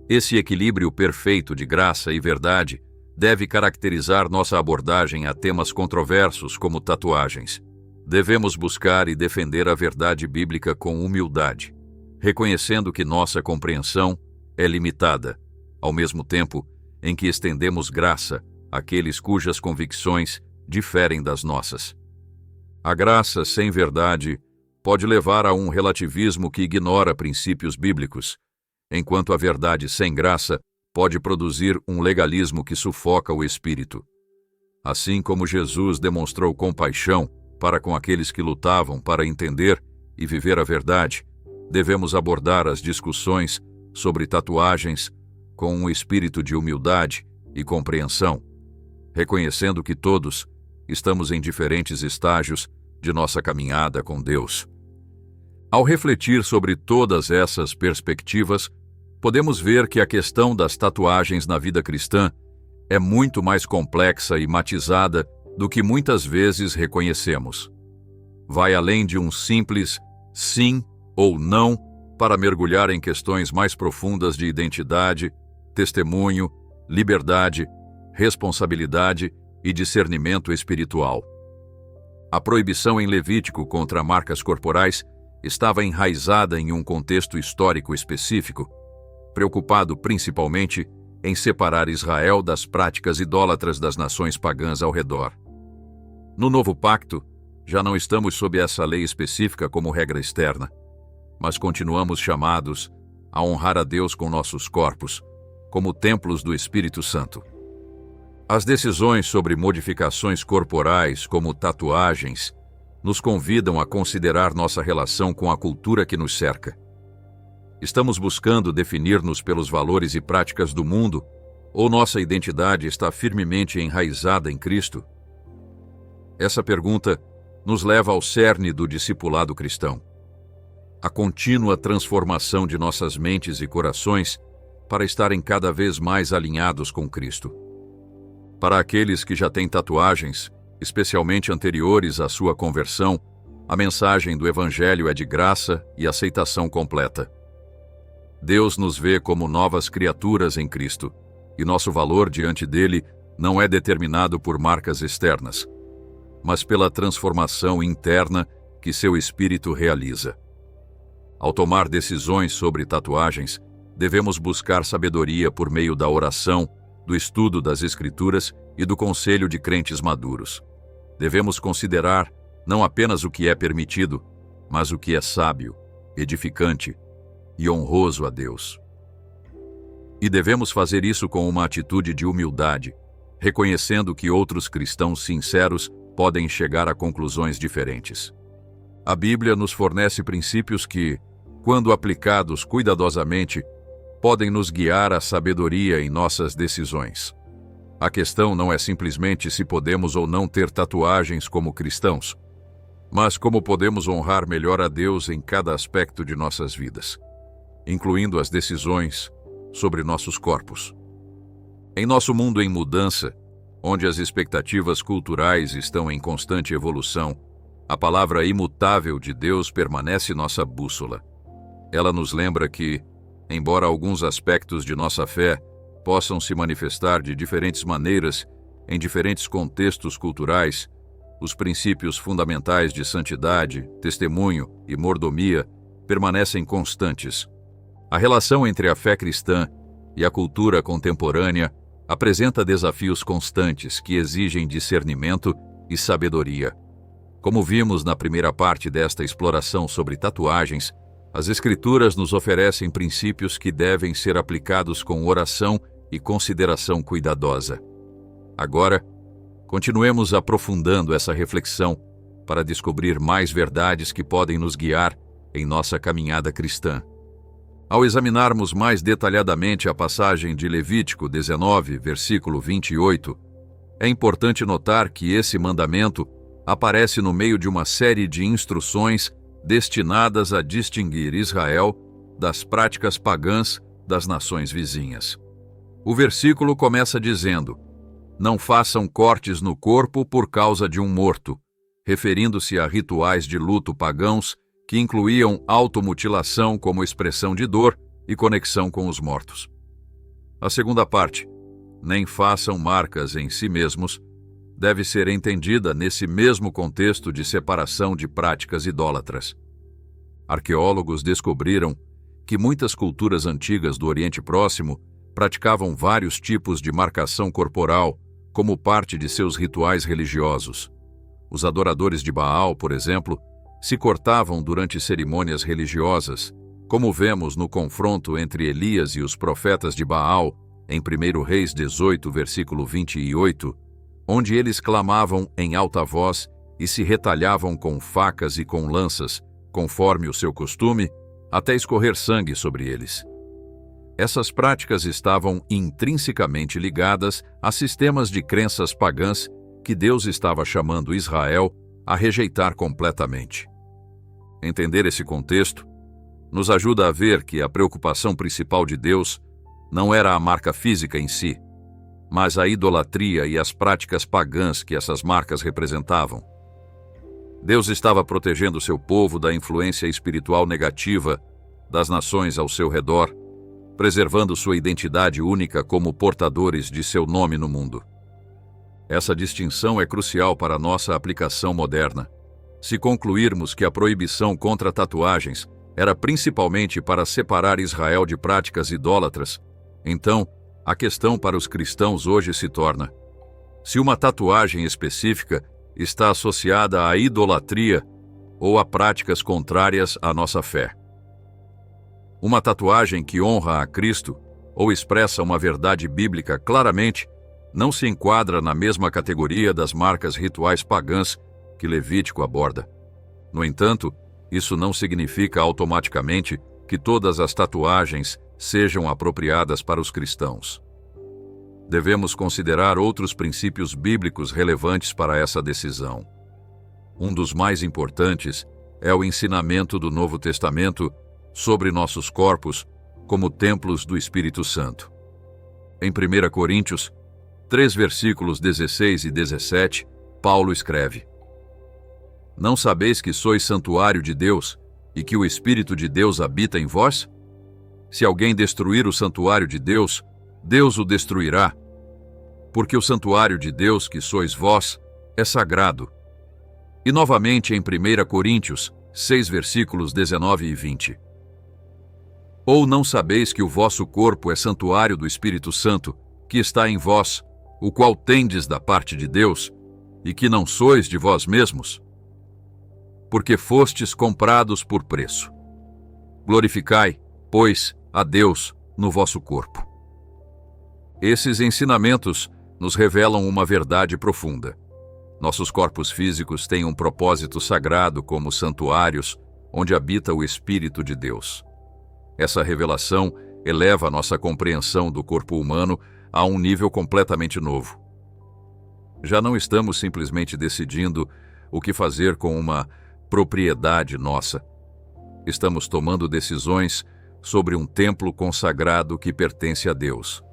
Speaker 1: Esse equilíbrio perfeito de graça e verdade deve caracterizar nossa abordagem a temas controversos como tatuagens. Devemos buscar e defender a verdade bíblica com humildade, reconhecendo que nossa compreensão é limitada, ao mesmo tempo em que estendemos graça àqueles cujas convicções diferem das nossas. A graça sem verdade pode levar a um relativismo que ignora princípios bíblicos, enquanto a verdade sem graça pode produzir um legalismo que sufoca o espírito. Assim como Jesus demonstrou compaixão para com aqueles que lutavam para entender e viver a verdade, devemos abordar as discussões sobre tatuagens com um espírito de humildade e compreensão, reconhecendo que todos estamos em diferentes estágios de nossa caminhada com Deus. Ao refletir sobre todas essas perspectivas, podemos ver que a questão das tatuagens na vida cristã é muito mais complexa e matizada do que muitas vezes reconhecemos. Vai além de um simples sim ou não para mergulhar em questões mais profundas de identidade, testemunho, liberdade, responsabilidade e discernimento espiritual. A proibição em Levítico contra marcas corporais estava enraizada em um contexto histórico específico, preocupado principalmente em separar Israel das práticas idólatras das nações pagãs ao redor. No Novo Pacto, já não estamos sob essa lei específica como regra externa, mas continuamos chamados a honrar a Deus com nossos corpos, como templos do Espírito Santo. As decisões sobre modificações corporais, como tatuagens, nos convidam a considerar nossa relação com a cultura que nos cerca. Estamos buscando definir-nos pelos valores e práticas do mundo, ou nossa identidade está firmemente enraizada em Cristo? Essa pergunta nos leva ao cerne do discipulado cristão. A contínua transformação de nossas mentes e corações para estarem cada vez mais alinhados com Cristo. Para aqueles que já têm tatuagens, especialmente anteriores à sua conversão, a mensagem do Evangelho é de graça e aceitação completa. Deus nos vê como novas criaturas em Cristo, e nosso valor diante dele não é determinado por marcas externas, mas pela transformação interna que seu espírito realiza. Ao tomar decisões sobre tatuagens, devemos buscar sabedoria por meio da oração, do estudo das Escrituras e do conselho de crentes maduros. Devemos considerar não apenas o que é permitido, mas o que é sábio, edificante e honroso a Deus. E devemos fazer isso com uma atitude de humildade, reconhecendo que outros cristãos sinceros podem chegar a conclusões diferentes. A Bíblia nos fornece princípios que, quando aplicados cuidadosamente, podem nos guiar à sabedoria em nossas decisões. A questão não é simplesmente se podemos ou não ter tatuagens como cristãos, mas como podemos honrar melhor a Deus em cada aspecto de nossas vidas, incluindo as decisões sobre nossos corpos. Em nosso mundo em mudança, onde as expectativas culturais estão em constante evolução, a palavra imutável de Deus permanece nossa bússola. Ela nos lembra que, embora alguns aspectos de nossa fé possam se manifestar de diferentes maneiras em diferentes contextos culturais, os princípios fundamentais de santidade, testemunho e mordomia permanecem constantes. A relação entre a fé cristã e a cultura contemporânea apresenta desafios constantes que exigem discernimento e sabedoria. Como vimos na primeira parte desta exploração sobre tatuagens, as Escrituras nos oferecem princípios que devem ser aplicados com oração e consideração cuidadosa. Agora, continuemos aprofundando essa reflexão para descobrir mais verdades que podem nos guiar em nossa caminhada cristã. Ao examinarmos mais detalhadamente a passagem de Levítico 19, versículo 28, É importante notar que esse mandamento aparece no meio de uma série de instruções destinadas a distinguir Israel das práticas pagãs das nações vizinhas. O versículo começa dizendo: "Não façam cortes no corpo por causa de um morto", referindo-se a rituais de luto pagãos que incluíam automutilação como expressão de dor e conexão com os mortos. A segunda parte, "nem façam marcas em si mesmos", deve ser entendida nesse mesmo contexto de separação de práticas idólatras. Arqueólogos descobriram que muitas culturas antigas do Oriente Próximo praticavam vários tipos de marcação corporal como parte de seus rituais religiosos. Os adoradores de Baal, por exemplo, se cortavam durante cerimônias religiosas, como vemos no confronto entre Elias e os profetas de Baal, em 1 Reis 18, versículo 28, onde eles clamavam em alta voz e se retalhavam com facas e com lanças, conforme o seu costume, até escorrer sangue sobre eles. Essas práticas estavam intrinsecamente ligadas a sistemas de crenças pagãs que Deus estava chamando Israel a rejeitar completamente. Entender esse contexto nos ajuda a ver que a preocupação principal de Deus não era a marca física em si, mas a idolatria e as práticas pagãs que essas marcas representavam. Deus estava protegendo seu povo da influência espiritual negativa das nações ao seu redor, preservando sua identidade única como portadores de seu nome no mundo. Essa distinção é crucial para a nossa aplicação moderna. Se concluirmos que a proibição contra tatuagens era principalmente para separar Israel de práticas idólatras, então a questão para os cristãos hoje se torna: se uma tatuagem específica está associada à idolatria ou a práticas contrárias à nossa fé. Uma tatuagem que honra a Cristo ou expressa uma verdade bíblica claramente não se enquadra na mesma categoria das marcas rituais pagãs que Levítico aborda. No entanto, isso não significa automaticamente que todas as tatuagens sejam apropriadas para os cristãos. Devemos considerar outros princípios bíblicos relevantes para essa decisão. Um dos mais importantes é o ensinamento do Novo Testamento sobre nossos corpos como templos do Espírito Santo. Em 1 Coríntios 3, versículos 16 e 17, Paulo escreve: "Não sabeis que sois santuário de Deus e que o Espírito de Deus habita em vós? Se alguém destruir o santuário de Deus, Deus o destruirá, porque o santuário de Deus, que sois vós, é sagrado." E novamente em 1 Coríntios 6, versículos 19 e 20. "Ou não sabeis que o vosso corpo é santuário do Espírito Santo, que está em vós, o qual tendes da parte de Deus, e que não sois de vós mesmos? Porque fostes comprados por preço. Glorificai, pois, a Deus no vosso corpo." Esses ensinamentos nos revelam uma verdade profunda. Nossos corpos físicos têm um propósito sagrado como santuários onde habita o Espírito de Deus. Essa revelação eleva nossa compreensão do corpo humano a um nível completamente novo. Já não estamos simplesmente decidindo o que fazer com uma propriedade nossa. Estamos tomando decisões sobre um templo consagrado que pertence a Deus.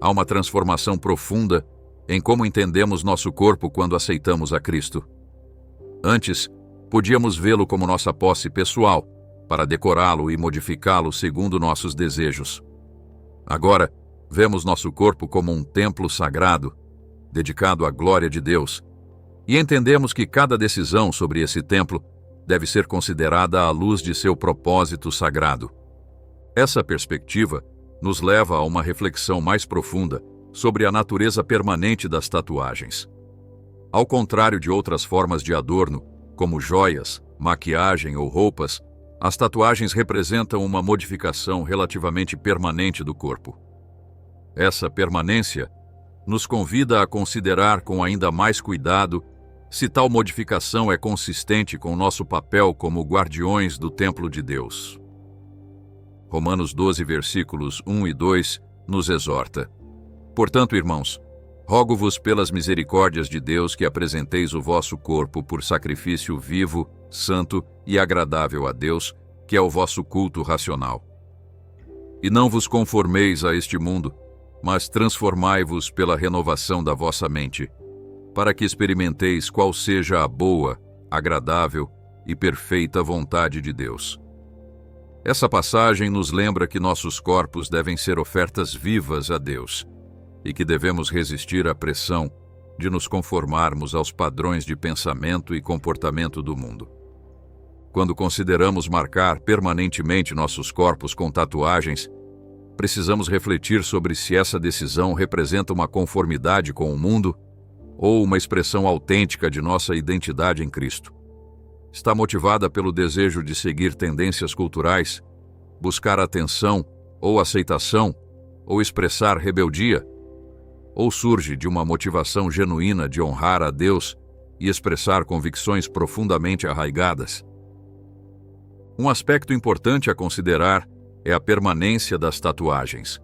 Speaker 1: Há uma transformação profunda em como entendemos nosso corpo quando aceitamos a Cristo. Antes, podíamos vê-lo como nossa posse pessoal, para decorá-lo e modificá-lo segundo nossos desejos. Agora, vemos nosso corpo como um templo sagrado, dedicado à glória de Deus, e entendemos que cada decisão sobre esse templo deve ser considerada à luz de seu propósito sagrado. Essa perspectiva nos leva a uma reflexão mais profunda sobre a natureza permanente das tatuagens. Ao contrário de outras formas de adorno, como joias, maquiagem ou roupas, as tatuagens representam uma modificação relativamente permanente do corpo. Essa permanência nos convida a considerar com ainda mais cuidado se tal modificação é consistente com nosso papel como guardiões do templo de Deus. Romanos 12, versículos 1 e 2 nos exorta: "Portanto, irmãos, Rogo-vos pelas misericórdias de Deus que apresenteis o vosso corpo por sacrifício vivo, santo e agradável a Deus, que é o vosso culto racional. E não vos conformeis a este mundo, mas transformai-vos pela renovação da vossa mente, para que experimenteis qual seja a boa, agradável e perfeita vontade de Deus. Essa passagem nos lembra que nossos corpos devem ser ofertas vivas a Deus e que devemos resistir à pressão de nos conformarmos aos padrões de pensamento e comportamento do mundo. Quando consideramos marcar permanentemente nossos corpos com tatuagens, precisamos refletir sobre se essa decisão representa uma conformidade com o mundo ou uma expressão autêntica de nossa identidade em Cristo. Está motivada pelo desejo de seguir tendências culturais, buscar atenção ou aceitação, ou expressar rebeldia? Ou surge de uma motivação genuína de honrar a Deus e expressar convicções profundamente arraigadas? Um aspecto importante a considerar é a permanência das tatuagens.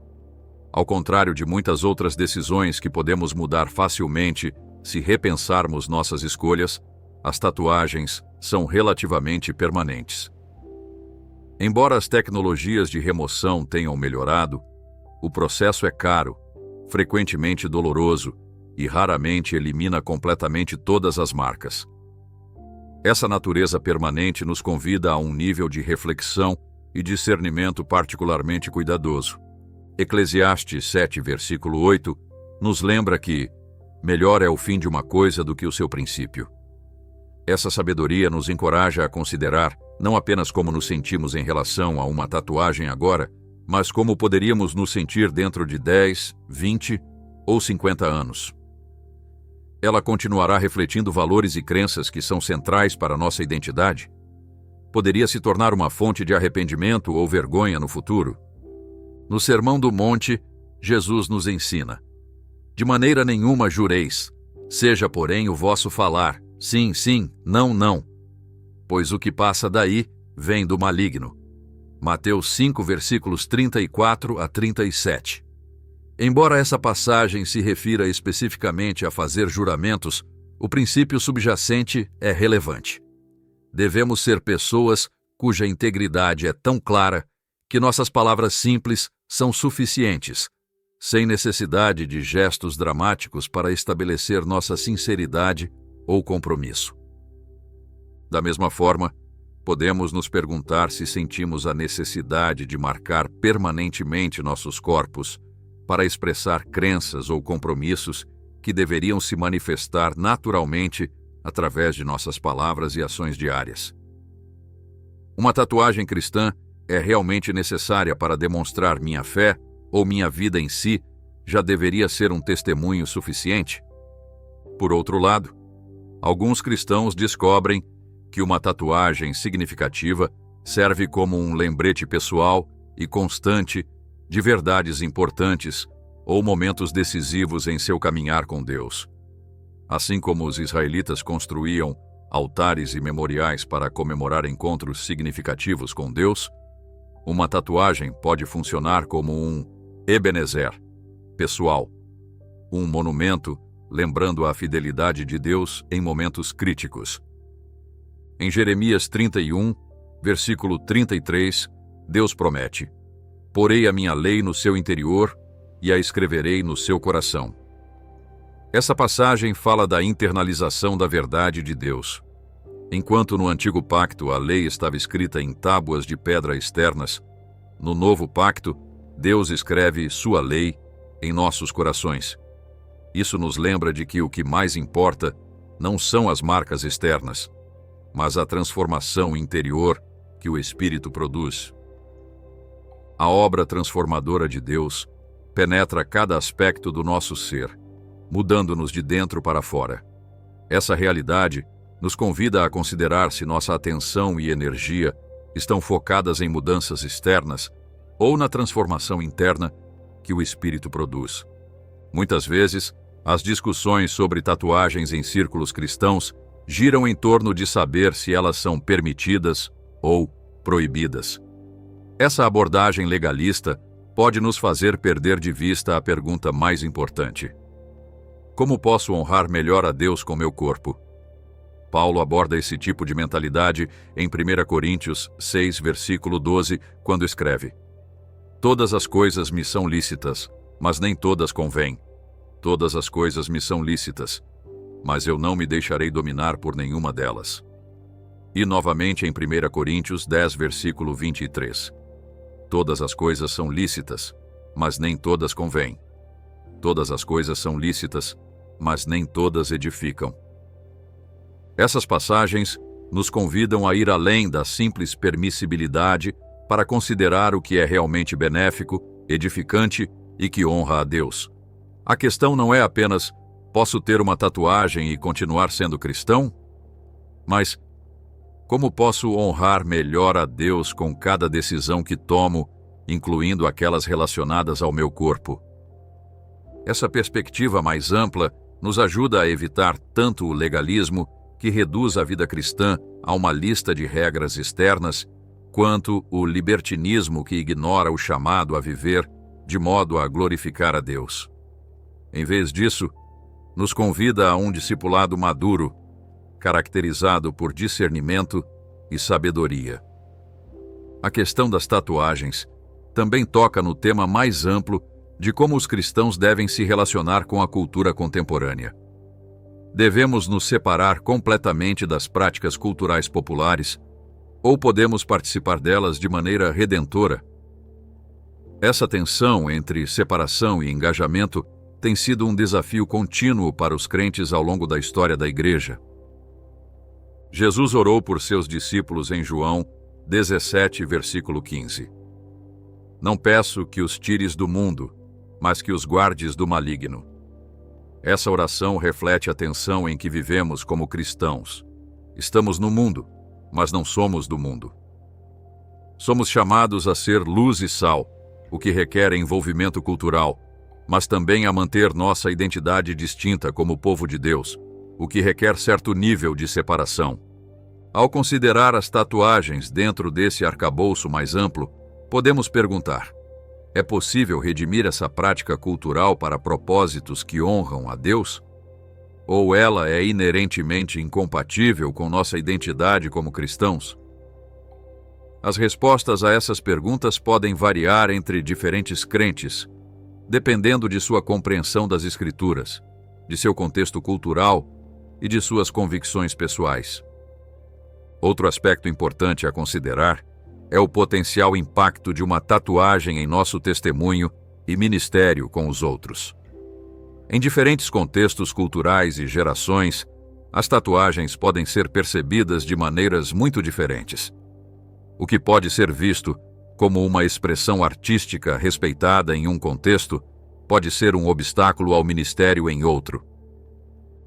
Speaker 1: Ao contrário de muitas outras decisões que podemos mudar facilmente se repensarmos nossas escolhas, as tatuagens são relativamente permanentes. Embora as tecnologias de remoção tenham melhorado, o processo é caro, frequentemente doloroso e raramente elimina completamente todas as marcas. Essa natureza permanente nos convida a um nível de reflexão e discernimento particularmente cuidadoso. Eclesiastes 7, versículo 8, nos lembra que melhor é o fim de uma coisa do que o seu princípio. Essa sabedoria nos encoraja a considerar não apenas como nos sentimos em relação a uma tatuagem agora, mas como poderíamos nos sentir dentro de 10, 20 ou 50 anos. Ela continuará refletindo valores e crenças que são centrais para nossa identidade? Poderia se tornar uma fonte de arrependimento ou vergonha no futuro? No Sermão do Monte, Jesus nos ensina: de maneira nenhuma jureis, seja, porém, o vosso falar, sim, sim, não, não, pois o que passa daí vem do maligno. Mateus 5, versículos 34 a 37. Embora essa passagem se refira especificamente a fazer juramentos, o princípio subjacente é relevante. Devemos ser pessoas cuja integridade é tão clara que nossas palavras simples são suficientes, sem necessidade de gestos dramáticos para estabelecer nossa sinceridade ou compromisso. Da mesma forma, podemos nos perguntar se sentimos a necessidade de marcar permanentemente nossos corpos para expressar crenças ou compromissos que deveriam se manifestar naturalmente através de nossas palavras e ações diárias. Uma tatuagem cristã é realmente necessária para demonstrar minha fé ou minha vida em si já deveria ser um testemunho suficiente? Por outro lado, alguns cristãos descobrem que uma tatuagem significativa serve como um lembrete pessoal e constante de verdades importantes ou momentos decisivos em seu caminhar com Deus. Assim como os israelitas construíam altares e memoriais para comemorar encontros significativos com Deus, uma tatuagem pode funcionar como um Ebenezer pessoal, um monumento lembrando a fidelidade de Deus em momentos críticos. Em Jeremias 31, versículo 33, Deus promete: porei a minha lei no seu interior e a escreverei no seu coração. Essa passagem fala da internalização da verdade de Deus. Enquanto no Antigo Pacto a lei estava escrita em tábuas de pedra externas, no Novo Pacto, Deus escreve sua lei em nossos corações. Isso nos lembra de que o que mais importa não são as marcas externas, mas a transformação interior que o Espírito produz. A obra transformadora de Deus penetra cada aspecto do nosso ser, mudando-nos de dentro para fora. Essa realidade nos convida a considerar se nossa atenção e energia estão focadas em mudanças externas ou na transformação interna que o Espírito produz. Muitas vezes, as discussões sobre tatuagens em círculos cristãos giram em torno de saber se elas são permitidas ou proibidas. Essa abordagem legalista pode nos fazer perder de vista a pergunta mais importante: Como posso honrar melhor a Deus com meu corpo? Paulo aborda esse tipo de mentalidade em 1 Coríntios 6, versículo 12, quando escreve: Todas as coisas me são lícitas, mas nem todas convêm. Todas as coisas me são lícitas, mas eu não me deixarei dominar por nenhuma delas. E novamente em 1 Coríntios 10, versículo 23. Todas as coisas são lícitas, mas nem todas convêm. Todas as coisas são lícitas, mas nem todas edificam. Essas passagens nos convidam a ir além da simples permissibilidade para considerar o que é realmente benéfico, edificante e que honra a Deus. A questão não é apenas: posso ter uma tatuagem e continuar sendo cristão? Mas como posso honrar melhor a Deus com cada decisão que tomo, incluindo aquelas relacionadas ao meu corpo? Essa perspectiva mais ampla nos ajuda a evitar tanto o legalismo, que reduz a vida cristã a uma lista de regras externas, quanto o libertinismo que ignora o chamado a viver de modo a glorificar a Deus. Em vez disso, nos convida a um discipulado maduro, caracterizado por discernimento e sabedoria. A questão das tatuagens também toca no tema mais amplo de como os cristãos devem se relacionar com a cultura contemporânea. Devemos nos separar completamente das práticas culturais populares, ou podemos participar delas de maneira redentora? Essa tensão entre separação e engajamento tem sido um desafio contínuo para os crentes ao longo da história da Igreja. Jesus orou por seus discípulos em João 17, versículo 15. Não peço que os tires do mundo, mas que os guardes do maligno. Essa oração reflete a tensão em que vivemos como cristãos. Estamos no mundo, mas não somos do mundo. Somos chamados a ser luz e sal, o que requer envolvimento cultural, mas também a manter nossa identidade distinta como povo de Deus, o que requer certo nível de separação. Ao considerar as tatuagens dentro desse arcabouço mais amplo, podemos perguntar: é possível redimir essa prática cultural para propósitos que honram a Deus? Ou ela é inerentemente incompatível com nossa identidade como cristãos? As respostas a essas perguntas podem variar entre diferentes crentes, dependendo de sua compreensão das Escrituras, de seu contexto cultural e de suas convicções pessoais. Outro aspecto importante a considerar é o potencial impacto de uma tatuagem em nosso testemunho e ministério com os outros. Em diferentes contextos culturais e gerações, as tatuagens podem ser percebidas de maneiras muito diferentes. O que pode ser visto como uma expressão artística respeitada em um contexto pode ser um obstáculo ao ministério em outro.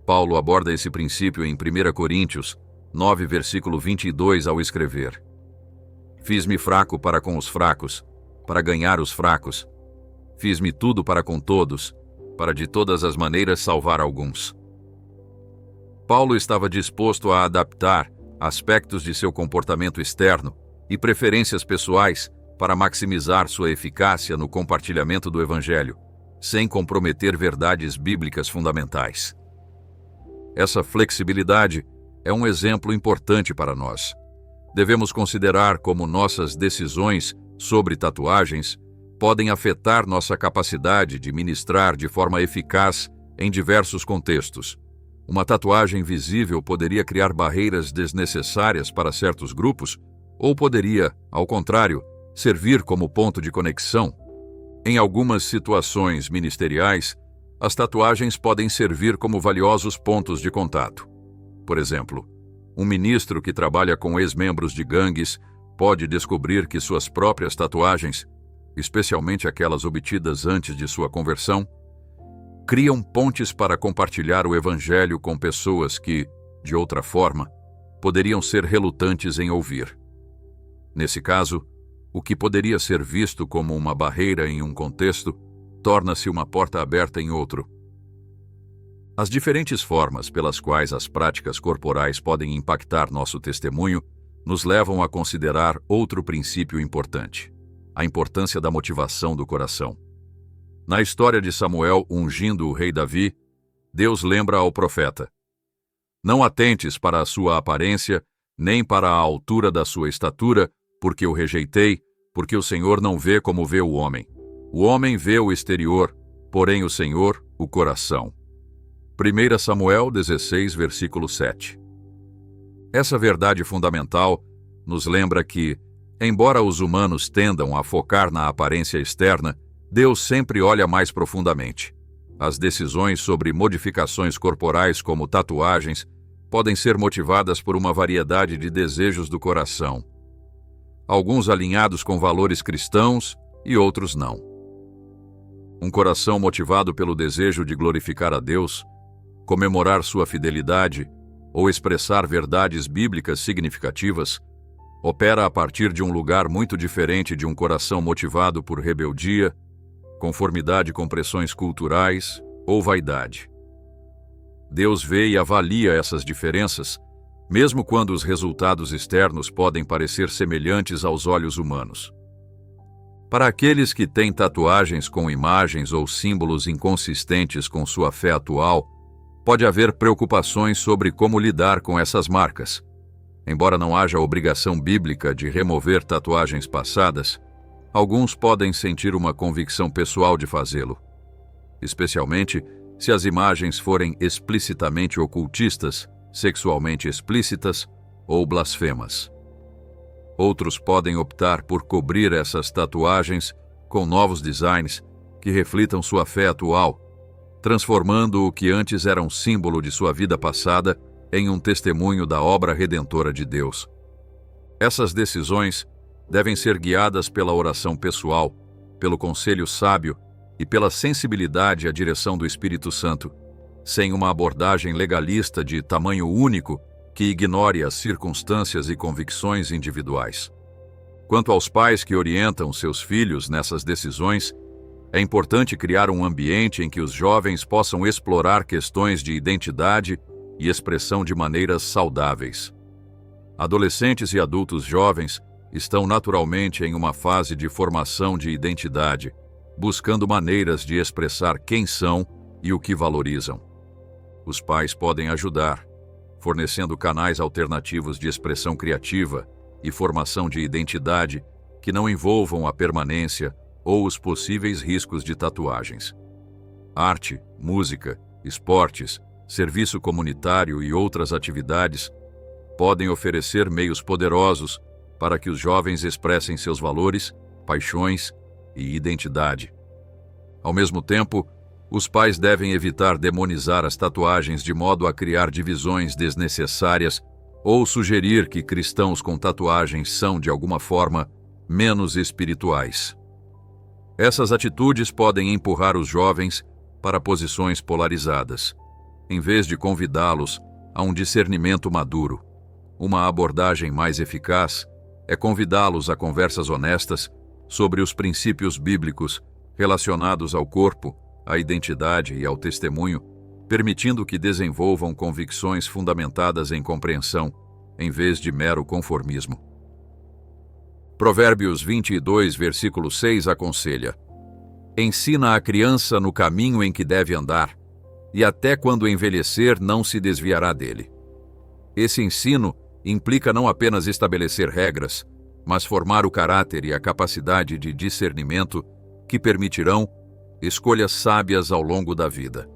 Speaker 1: Paulo aborda esse princípio em 1 Coríntios 9, versículo 22, ao escrever: Fiz-me fraco para com os fracos, para ganhar os fracos. Fiz-me tudo para com todos, para de todas as maneiras salvar alguns. Paulo estava disposto a adaptar aspectos de seu comportamento externo e preferências pessoais para maximizar sua eficácia no compartilhamento do Evangelho, sem comprometer verdades bíblicas fundamentais. Essa flexibilidade é um exemplo importante para nós. Devemos considerar como nossas decisões sobre tatuagens podem afetar nossa capacidade de ministrar de forma eficaz em diversos contextos. Uma tatuagem visível poderia criar barreiras desnecessárias para certos grupos, ou poderia, ao contrário, servir como ponto de conexão. Em algumas situações ministeriais, as tatuagens podem servir como valiosos pontos de contato. Por exemplo, um ministro que trabalha com ex-membros de gangues pode descobrir que suas próprias tatuagens, especialmente aquelas obtidas antes de sua conversão, criam pontes para compartilhar o Evangelho com pessoas que, de outra forma, poderiam ser relutantes em ouvir. Nesse caso, o que poderia ser visto como uma barreira em um contexto torna-se uma porta aberta em outro. As diferentes formas pelas quais as práticas corporais podem impactar nosso testemunho nos levam a considerar outro princípio importante: a importância da motivação do coração. Na história de Samuel ungindo o rei Davi, Deus lembra ao profeta: Não atentes para a sua aparência, nem para a altura da sua estatura, porque o rejeitei, porque o Senhor não vê como vê o homem. O homem vê o exterior, porém o Senhor, o coração. 1 Samuel 16, versículo 7. Essa verdade fundamental nos lembra que, embora os humanos tendam a focar na aparência externa, Deus sempre olha mais profundamente. As decisões sobre modificações corporais, como tatuagens, podem ser motivadas por uma variedade de desejos do coração. Alguns alinhados com valores cristãos e outros não. Um coração motivado pelo desejo de glorificar a Deus, comemorar sua fidelidade ou expressar verdades bíblicas significativas, opera a partir de um lugar muito diferente de um coração motivado por rebeldia, conformidade com pressões culturais ou vaidade. Deus vê e avalia essas diferenças, mesmo quando os resultados externos podem parecer semelhantes aos olhos humanos. Para aqueles que têm tatuagens com imagens ou símbolos inconsistentes com sua fé atual, pode haver preocupações sobre como lidar com essas marcas. Embora não haja obrigação bíblica de remover tatuagens passadas, alguns podem sentir uma convicção pessoal de fazê-lo, especialmente se as imagens forem explicitamente ocultistas, sexualmente explícitas ou blasfemas. Outros podem optar por cobrir essas tatuagens com novos designs que reflitam sua fé atual, transformando o que antes era um símbolo de sua vida passada em um testemunho da obra redentora de Deus. Essas decisões devem ser guiadas pela oração pessoal, pelo conselho sábio e pela sensibilidade à direção do Espírito Santo, sem uma abordagem legalista de tamanho único que ignore as circunstâncias e convicções individuais. Quanto aos pais que orientam seus filhos nessas decisões, é importante criar um ambiente em que os jovens possam explorar questões de identidade e expressão de maneiras saudáveis. Adolescentes e adultos jovens estão naturalmente em uma fase de formação de identidade, buscando maneiras de expressar quem são e o que valorizam. Os pais podem ajudar, fornecendo canais alternativos de expressão criativa e formação de identidade que não envolvam a permanência ou os possíveis riscos de tatuagens. Arte, música, esportes, serviço comunitário e outras atividades podem oferecer meios poderosos para que os jovens expressem seus valores, paixões e identidade. Ao mesmo tempo, os pais devem evitar demonizar as tatuagens de modo a criar divisões desnecessárias ou sugerir que cristãos com tatuagens são, de alguma forma, menos espirituais. Essas atitudes podem empurrar os jovens para posições polarizadas, em vez de convidá-los a um discernimento maduro. Uma abordagem mais eficaz é convidá-los a conversas honestas sobre os princípios bíblicos relacionados ao corpo, à identidade e ao testemunho, permitindo que desenvolvam convicções fundamentadas em compreensão, em vez de mero conformismo. Provérbios 22, versículo 6 aconselha: Ensina a criança no caminho em que deve andar, e até quando envelhecer não se desviará dele. Esse ensino implica não apenas estabelecer regras, mas formar o caráter e a capacidade de discernimento que permitirão escolhas sábias ao longo da vida.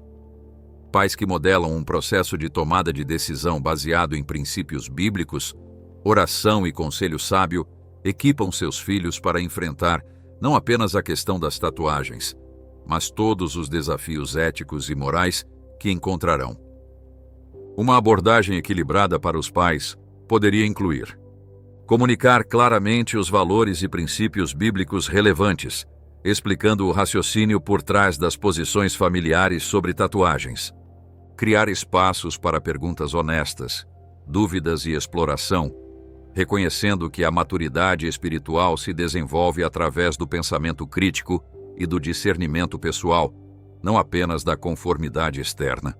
Speaker 1: Pais que modelam um processo de tomada de decisão baseado em princípios bíblicos, oração e conselho sábio, equipam seus filhos para enfrentar não apenas a questão das tatuagens, mas todos os desafios éticos e morais que encontrarão. Uma abordagem equilibrada para os pais poderia incluir comunicar claramente os valores e princípios bíblicos relevantes, explicando o raciocínio por trás das posições familiares sobre tatuagens, criar espaços para perguntas honestas, dúvidas e exploração, reconhecendo que a maturidade espiritual se desenvolve através do pensamento crítico e do discernimento pessoal, não apenas da conformidade externa.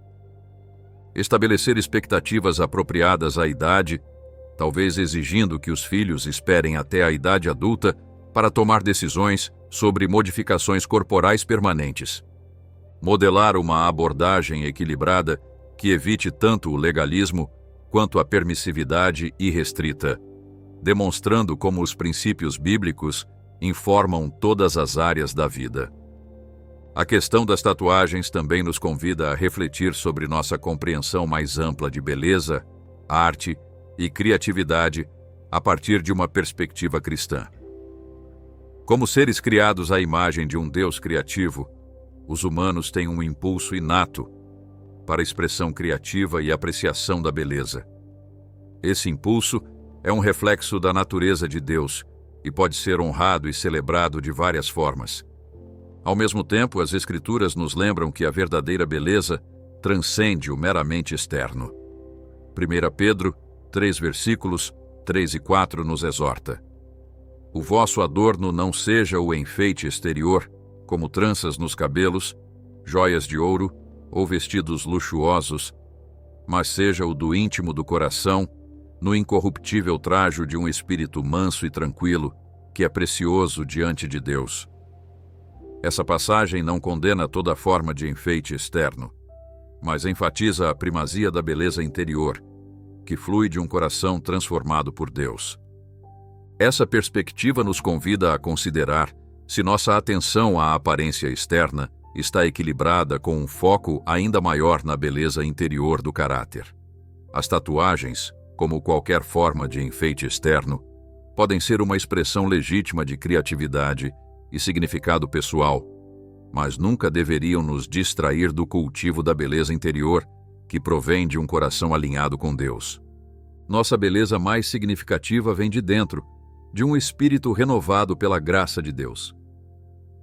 Speaker 1: Estabelecer expectativas apropriadas à idade, talvez exigindo que os filhos esperem até a idade adulta para tomar decisões sobre modificações corporais permanentes. modelar uma abordagem equilibrada que evite tanto o legalismo quanto a permissividade irrestrita, demonstrando como os princípios bíblicos informam todas as áreas da vida. A questão das tatuagens também nos convida a refletir sobre nossa compreensão mais ampla de beleza, arte e criatividade a partir de uma perspectiva cristã. Como seres criados à imagem de um Deus criativo, os humanos têm um impulso inato para a expressão criativa e apreciação da beleza. Esse impulso é um reflexo da natureza de Deus e pode ser honrado e celebrado de várias formas. Ao mesmo tempo, as Escrituras nos lembram que a verdadeira beleza transcende o meramente externo. 1 Pedro 3 versículos 3 e 4 nos exorta: o vosso adorno não seja o enfeite exterior, como tranças nos cabelos, joias de ouro ou vestidos luxuosos, mas seja o do íntimo do coração, no incorruptível trajo de um espírito manso e tranquilo, que é precioso diante de Deus. Essa passagem não condena toda forma de enfeite externo, mas enfatiza a primazia da beleza interior, que flui de um coração transformado por Deus. Essa perspectiva nos convida a considerar se nossa atenção à aparência externa está equilibrada com um foco ainda maior na beleza interior do caráter. As tatuagens, como qualquer forma de enfeite externo, podem ser uma expressão legítima de criatividade e significado pessoal, mas nunca deveriam nos distrair do cultivo da beleza interior, que provém de um coração alinhado com Deus. Nossa beleza mais significativa vem de dentro, de um espírito renovado pela graça de Deus.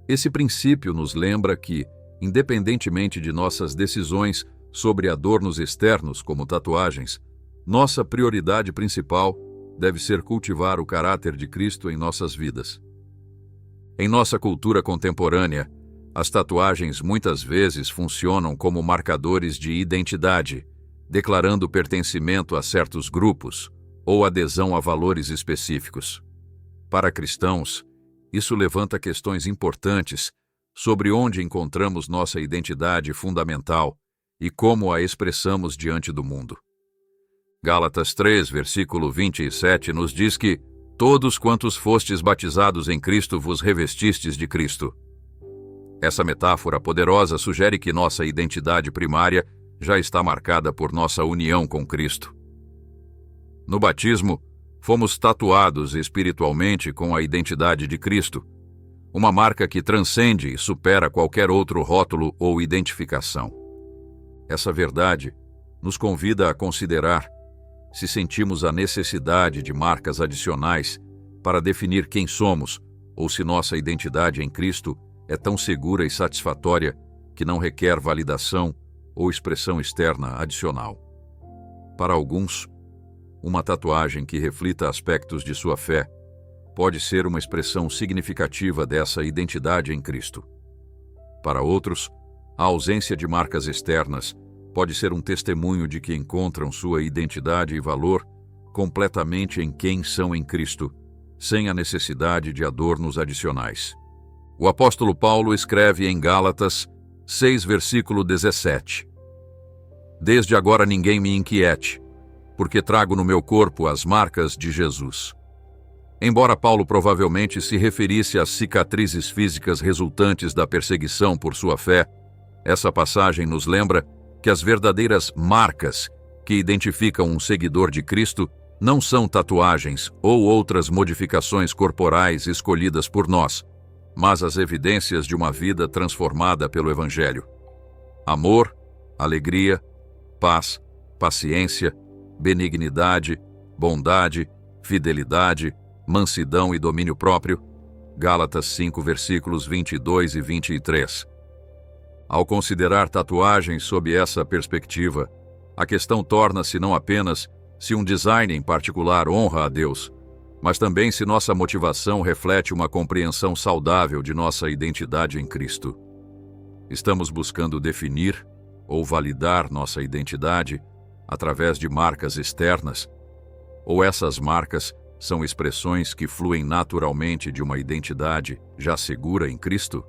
Speaker 1: Esse princípio nos lembra que, independentemente de nossas decisões sobre adornos externos como tatuagens, nossa prioridade principal deve ser cultivar o caráter de Cristo em nossas vidas. Em nossa cultura contemporânea, as tatuagens muitas vezes funcionam como marcadores de identidade, declarando pertencimento a certos grupos ou adesão a valores específicos. Para cristãos, isso levanta questões importantes sobre onde encontramos nossa identidade fundamental e como a expressamos diante do mundo. Gálatas 3, versículo 27 nos diz que todos quantos fostes batizados em Cristo vos revestistes de Cristo. Essa metáfora poderosa sugere que nossa identidade primária já está marcada por nossa união com Cristo. No batismo, fomos tatuados espiritualmente com a identidade de Cristo, uma marca que transcende e supera qualquer outro rótulo ou identificação. Essa verdade nos convida a considerar se sentimos a necessidade de marcas adicionais para definir quem somos ou se nossa identidade em Cristo é tão segura e satisfatória que não requer validação ou expressão externa adicional. Para alguns, uma tatuagem que reflita aspectos de sua fé pode ser uma expressão significativa dessa identidade em Cristo. Para outros, a ausência de marcas externas pode ser um testemunho de que encontram sua identidade e valor completamente em quem são em Cristo, sem a necessidade de adornos adicionais. O apóstolo Paulo escreve em Gálatas 6, versículo 17: Desde agora ninguém me inquiete, porque trago no meu corpo as marcas de Jesus. Embora Paulo provavelmente se referisse às cicatrizes físicas resultantes da perseguição por sua fé, essa passagem nos lembra que as verdadeiras marcas que identificam um seguidor de Cristo não são tatuagens ou outras modificações corporais escolhidas por nós, mas as evidências de uma vida transformada pelo Evangelho. Amor, alegria, paz, paciência, benignidade, bondade, fidelidade, mansidão e domínio próprio. Gálatas 5, versículos 22 e 23. Ao considerar tatuagens sob essa perspectiva, a questão torna-se não apenas se um design em particular honra a Deus, mas também se nossa motivação reflete uma compreensão saudável de nossa identidade em Cristo. Estamos buscando definir ou validar nossa identidade através de marcas externas, ou essas marcas são expressões que fluem naturalmente de uma identidade já segura em Cristo?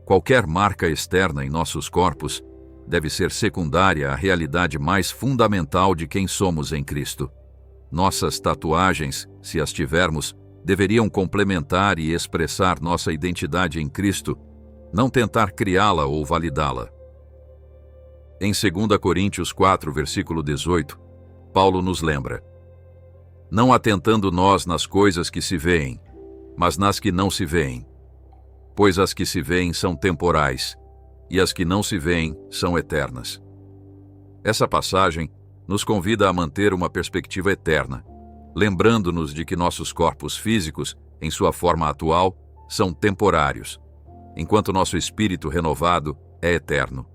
Speaker 1: qualquer marca externa em nossos corpos deve ser secundária à realidade mais fundamental de quem somos em Cristo. Nossas tatuagens, se as tivermos, deveriam complementar e expressar nossa identidade em Cristo, não tentar criá-la ou validá-la. Em 2 Coríntios 4, versículo 18, Paulo nos lembra: não atentando nós nas coisas que se veem, mas nas que não se veem. Pois as que se veem são temporais, e as que não se veem são eternas. Essa passagem nos convida a manter uma perspectiva eterna, lembrando-nos de que nossos corpos físicos, em sua forma atual, são temporários, enquanto nosso espírito renovado é eterno.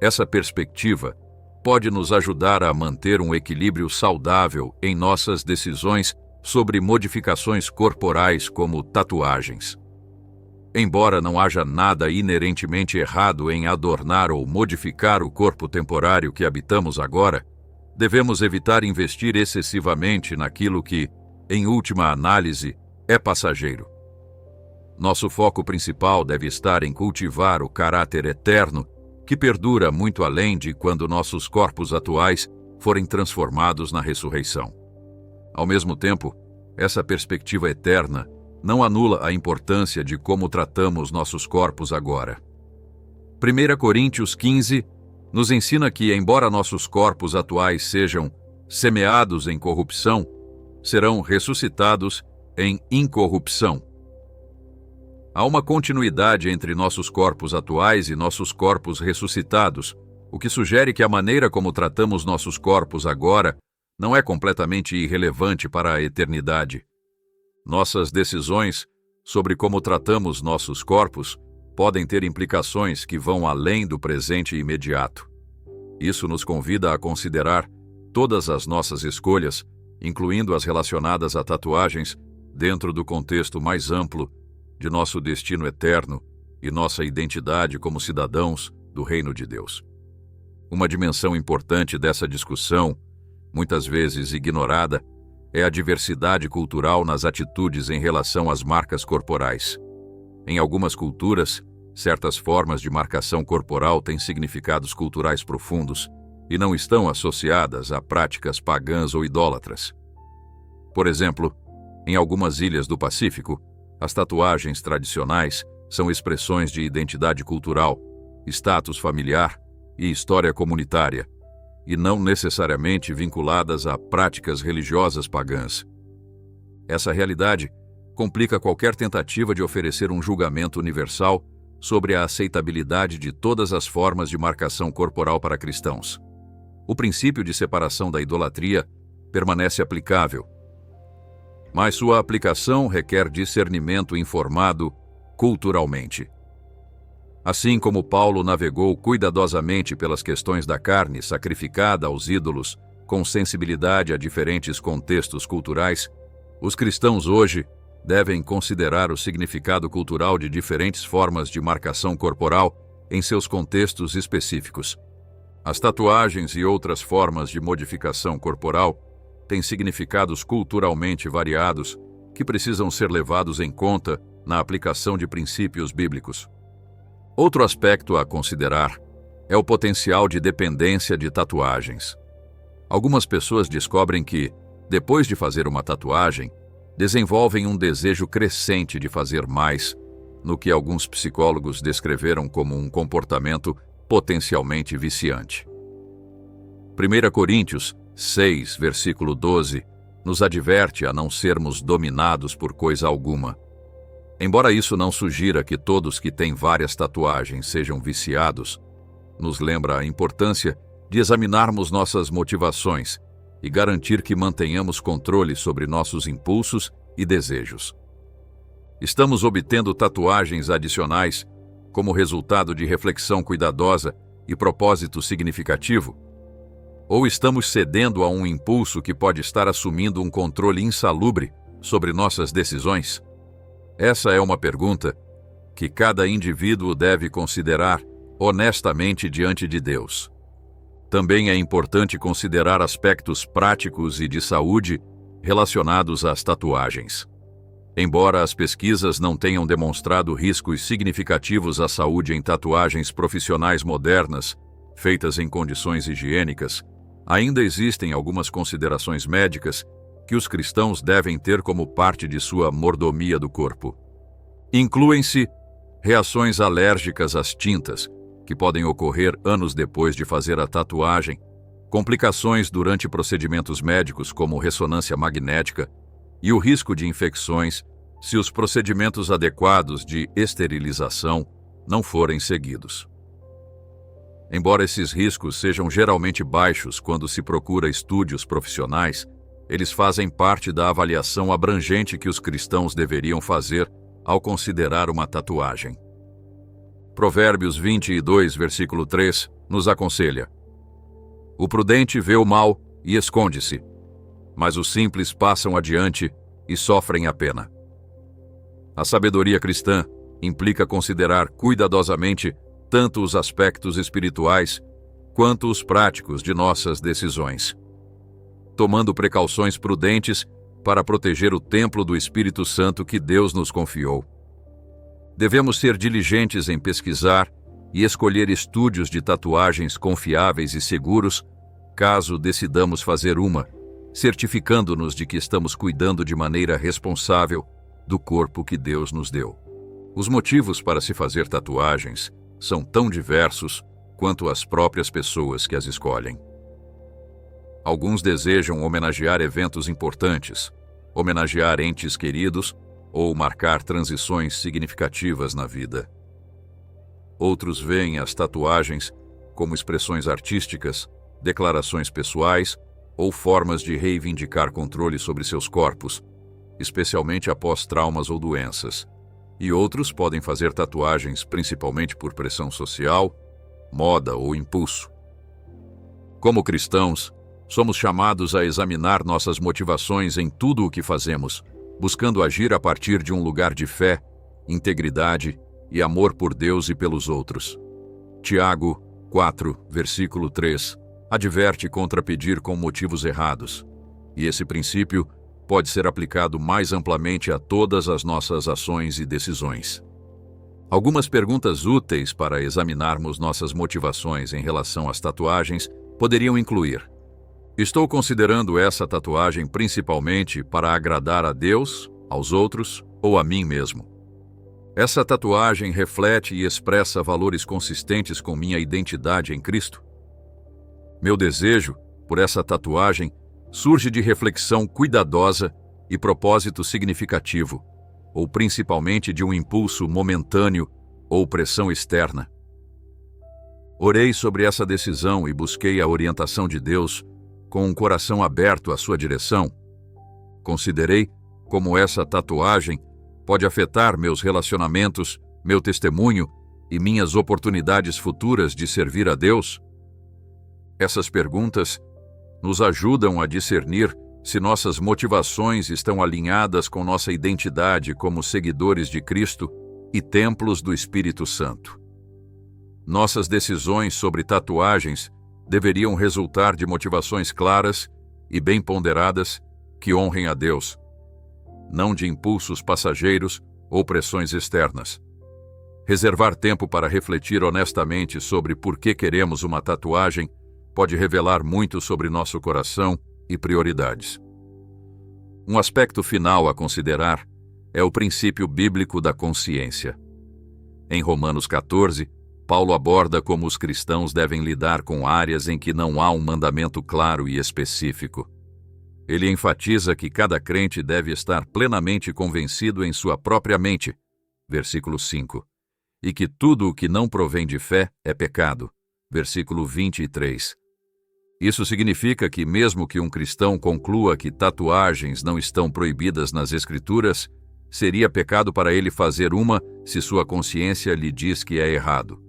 Speaker 1: Essa perspectiva pode nos ajudar a manter um equilíbrio saudável em nossas decisões sobre modificações corporais como tatuagens. Embora não haja nada inerentemente errado em adornar ou modificar o corpo temporário que habitamos agora, devemos evitar investir excessivamente naquilo que, em última análise, é passageiro. Nosso foco principal deve estar em cultivar o caráter eterno que perdura muito além de quando nossos corpos atuais forem transformados na ressurreição. Ao mesmo tempo, essa perspectiva eterna não anula a importância de como tratamos nossos corpos agora. 1 Coríntios 15 nos ensina que, embora nossos corpos atuais sejam semeados em corrupção, serão ressuscitados em incorrupção. Há uma continuidade entre nossos corpos atuais e nossos corpos ressuscitados, o que sugere que a maneira como tratamos nossos corpos agora não é completamente irrelevante para a eternidade. Nossas decisões sobre como tratamos nossos corpos podem ter implicações que vão além do presente imediato. Isso nos convida a considerar todas as nossas escolhas, incluindo as relacionadas a tatuagens, dentro do contexto mais amplo de nosso destino eterno e nossa identidade como cidadãos do Reino de Deus. Uma dimensão importante dessa discussão, muitas vezes ignorada, é a diversidade cultural nas atitudes em relação às marcas corporais. Em algumas culturas, certas formas de marcação corporal têm significados culturais profundos e não estão associadas a práticas pagãs ou idólatras. Por exemplo, em algumas ilhas do Pacífico, as tatuagens tradicionais são expressões de identidade cultural, status familiar e história comunitária, e não necessariamente vinculadas a práticas religiosas pagãs. Essa realidade complica qualquer tentativa de oferecer um julgamento universal sobre a aceitabilidade de todas as formas de marcação corporal para cristãos. O princípio de separação da idolatria permanece aplicável, mas sua aplicação requer discernimento informado culturalmente. Assim como Paulo navegou cuidadosamente pelas questões da carne sacrificada aos ídolos, com sensibilidade a diferentes contextos culturais, os cristãos hoje devem considerar o significado cultural de diferentes formas de marcação corporal em seus contextos específicos. As tatuagens e outras formas de modificação corporal têm significados culturalmente variados que precisam ser levados em conta na aplicação de princípios bíblicos. Outro aspecto a considerar é o potencial de dependência de tatuagens. Algumas pessoas descobrem que, depois de fazer uma tatuagem, desenvolvem um desejo crescente de fazer mais, no que alguns psicólogos descreveram como um comportamento potencialmente viciante. 1 Coríntios 6, versículo 12, nos adverte a não sermos dominados por coisa alguma. Embora isso não sugira que todos que têm várias tatuagens sejam viciados, nos lembra a importância de examinarmos nossas motivações e garantir que mantenhamos controle sobre nossos impulsos e desejos. Estamos obtendo tatuagens adicionais como resultado de reflexão cuidadosa e propósito significativo? Ou estamos cedendo a um impulso que pode estar assumindo um controle insalubre sobre nossas decisões? Essa é uma pergunta que cada indivíduo deve considerar honestamente diante de Deus. Também é importante considerar aspectos práticos e de saúde relacionados às tatuagens. Embora as pesquisas não tenham demonstrado riscos significativos à saúde em tatuagens profissionais modernas, feitas em condições higiênicas, ainda existem algumas considerações médicas que os cristãos devem ter como parte de sua mordomia do corpo. Incluem-se reações alérgicas às tintas, que podem ocorrer anos depois de fazer a tatuagem, complicações durante procedimentos médicos como ressonância magnética e o risco de infecções se os procedimentos adequados de esterilização não forem seguidos. Embora esses riscos sejam geralmente baixos quando se procura estúdios profissionais, eles fazem parte da avaliação abrangente que os cristãos deveriam fazer ao considerar uma tatuagem. Provérbios 22, versículo 3, nos aconselha: o prudente vê o mal e esconde-se, mas os simples passam adiante e sofrem a pena. A sabedoria cristã implica considerar cuidadosamente tanto os aspectos espirituais quanto os práticos de nossas decisões, tomando precauções prudentes para proteger o templo do Espírito Santo que Deus nos confiou. Devemos ser diligentes em pesquisar e escolher estúdios de tatuagens confiáveis e seguros, caso decidamos fazer uma, certificando-nos de que estamos cuidando de maneira responsável do corpo que Deus nos deu. Os motivos para se fazer tatuagens são tão diversos quanto as próprias pessoas que as escolhem. Alguns desejam homenagear eventos importantes, homenagear entes queridos ou marcar transições significativas na vida. Outros veem as tatuagens como expressões artísticas, declarações pessoais ou formas de reivindicar controle sobre seus corpos, especialmente após traumas ou doenças. E outros podem fazer tatuagens principalmente por pressão social, moda ou impulso. Como cristãos, somos chamados a examinar nossas motivações em tudo o que fazemos, buscando agir a partir de um lugar de fé, integridade e amor por Deus e pelos outros. Tiago 4, versículo 3, adverte contra pedir com motivos errados, e esse princípio pode ser aplicado mais amplamente a todas as nossas ações e decisões. Algumas perguntas úteis para examinarmos nossas motivações em relação às tatuagens poderiam incluir: estou considerando essa tatuagem principalmente para agradar a Deus, aos outros ou a mim mesmo? Essa tatuagem reflete e expressa valores consistentes com minha identidade em Cristo? Meu desejo por essa tatuagem surge de reflexão cuidadosa e propósito significativo, ou principalmente de um impulso momentâneo ou pressão externa? Orei sobre essa decisão e busquei a orientação de Deus com um coração aberto à sua direção. Considerei como essa tatuagem pode afetar meus relacionamentos, meu testemunho e minhas oportunidades futuras de servir a Deus? Essas perguntas nos ajudam a discernir se nossas motivações estão alinhadas com nossa identidade como seguidores de Cristo e templos do Espírito Santo. Nossas decisões sobre tatuagens deveriam resultar de motivações claras e bem ponderadas que honrem a Deus, não de impulsos passageiros ou pressões externas. Reservar tempo para refletir honestamente sobre por que queremos uma tatuagem pode revelar muito sobre nosso coração e prioridades. Um aspecto final a considerar é o princípio bíblico da consciência. Em Romanos 14, Paulo aborda como os cristãos devem lidar com áreas em que não há um mandamento claro e específico. Ele enfatiza que cada crente deve estar plenamente convencido em sua própria mente, versículo 5, e que tudo o que não provém de fé é pecado, versículo 23. Isso significa que, mesmo que um cristão conclua que tatuagens não estão proibidas nas Escrituras, seria pecado para ele fazer uma se sua consciência lhe diz que é errado.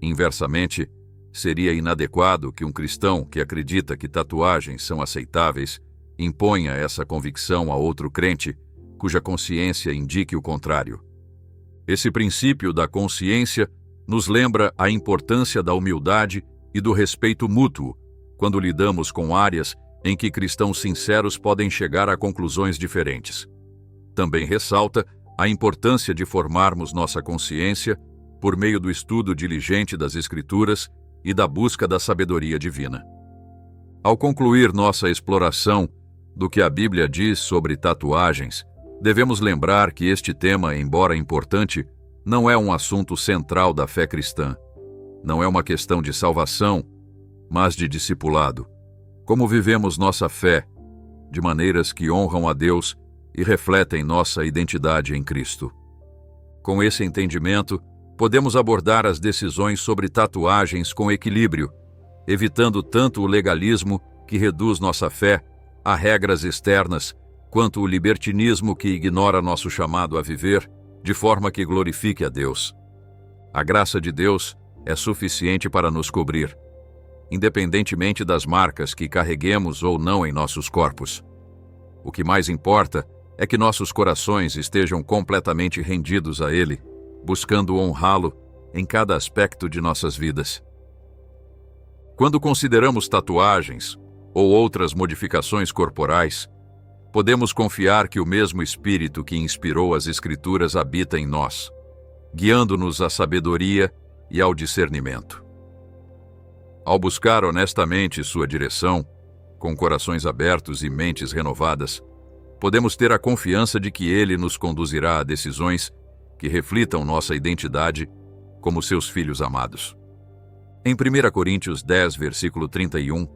Speaker 1: Inversamente, seria inadequado que um cristão que acredita que tatuagens são aceitáveis imponha essa convicção a outro crente cuja consciência indique o contrário. Esse princípio da consciência nos lembra a importância da humildade e do respeito mútuo quando lidamos com áreas em que cristãos sinceros podem chegar a conclusões diferentes. Também ressalta a importância de formarmos nossa consciência por meio do estudo diligente das Escrituras e da busca da sabedoria divina. Ao concluir nossa exploração do que a Bíblia diz sobre tatuagens, devemos lembrar que este tema, embora importante, não é um assunto central da fé cristã. Não é uma questão de salvação, mas de discipulado. Como vivemos nossa fé, de maneiras que honram a Deus e refletem nossa identidade em Cristo. Com esse entendimento, podemos abordar as decisões sobre tatuagens com equilíbrio, evitando tanto o legalismo que reduz nossa fé a regras externas, quanto o libertinismo que ignora nosso chamado a viver de forma que glorifique a Deus. A graça de Deus é suficiente para nos cobrir, independentemente das marcas que carreguemos ou não em nossos corpos. O que mais importa é que nossos corações estejam completamente rendidos a Ele, buscando honrá-lo em cada aspecto de nossas vidas. Quando consideramos tatuagens ou outras modificações corporais, podemos confiar que o mesmo Espírito que inspirou as Escrituras habita em nós, guiando-nos à sabedoria e ao discernimento. Ao buscar honestamente sua direção, com corações abertos e mentes renovadas, podemos ter a confiança de que Ele nos conduzirá a decisões que reflitam nossa identidade como seus filhos amados. Em 1 Coríntios 10, versículo 31,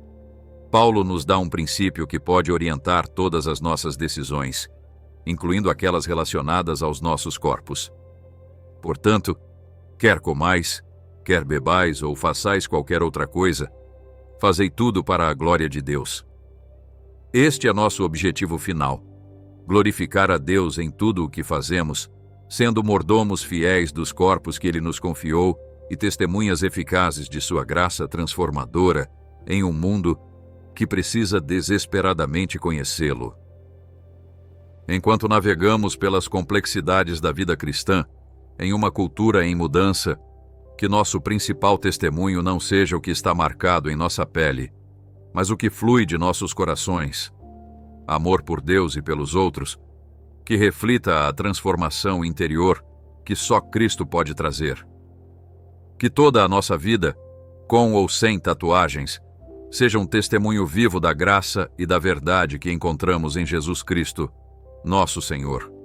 Speaker 1: Paulo nos dá um princípio que pode orientar todas as nossas decisões, incluindo aquelas relacionadas aos nossos corpos. Portanto, quer comais, quer bebais ou façais qualquer outra coisa, fazei tudo para a glória de Deus. Este é nosso objetivo final: glorificar a Deus em tudo o que fazemos, sendo mordomos fiéis dos corpos que Ele nos confiou e testemunhas eficazes de sua graça transformadora em um mundo que precisa desesperadamente conhecê-lo. Enquanto navegamos pelas complexidades da vida cristã, em uma cultura em mudança, que nosso principal testemunho não seja o que está marcado em nossa pele, mas o que flui de nossos corações. Amor por Deus e pelos outros, que reflita a transformação interior que só Cristo pode trazer. Que toda a nossa vida, com ou sem tatuagens, seja um testemunho vivo da graça e da verdade que encontramos em Jesus Cristo, nosso Senhor.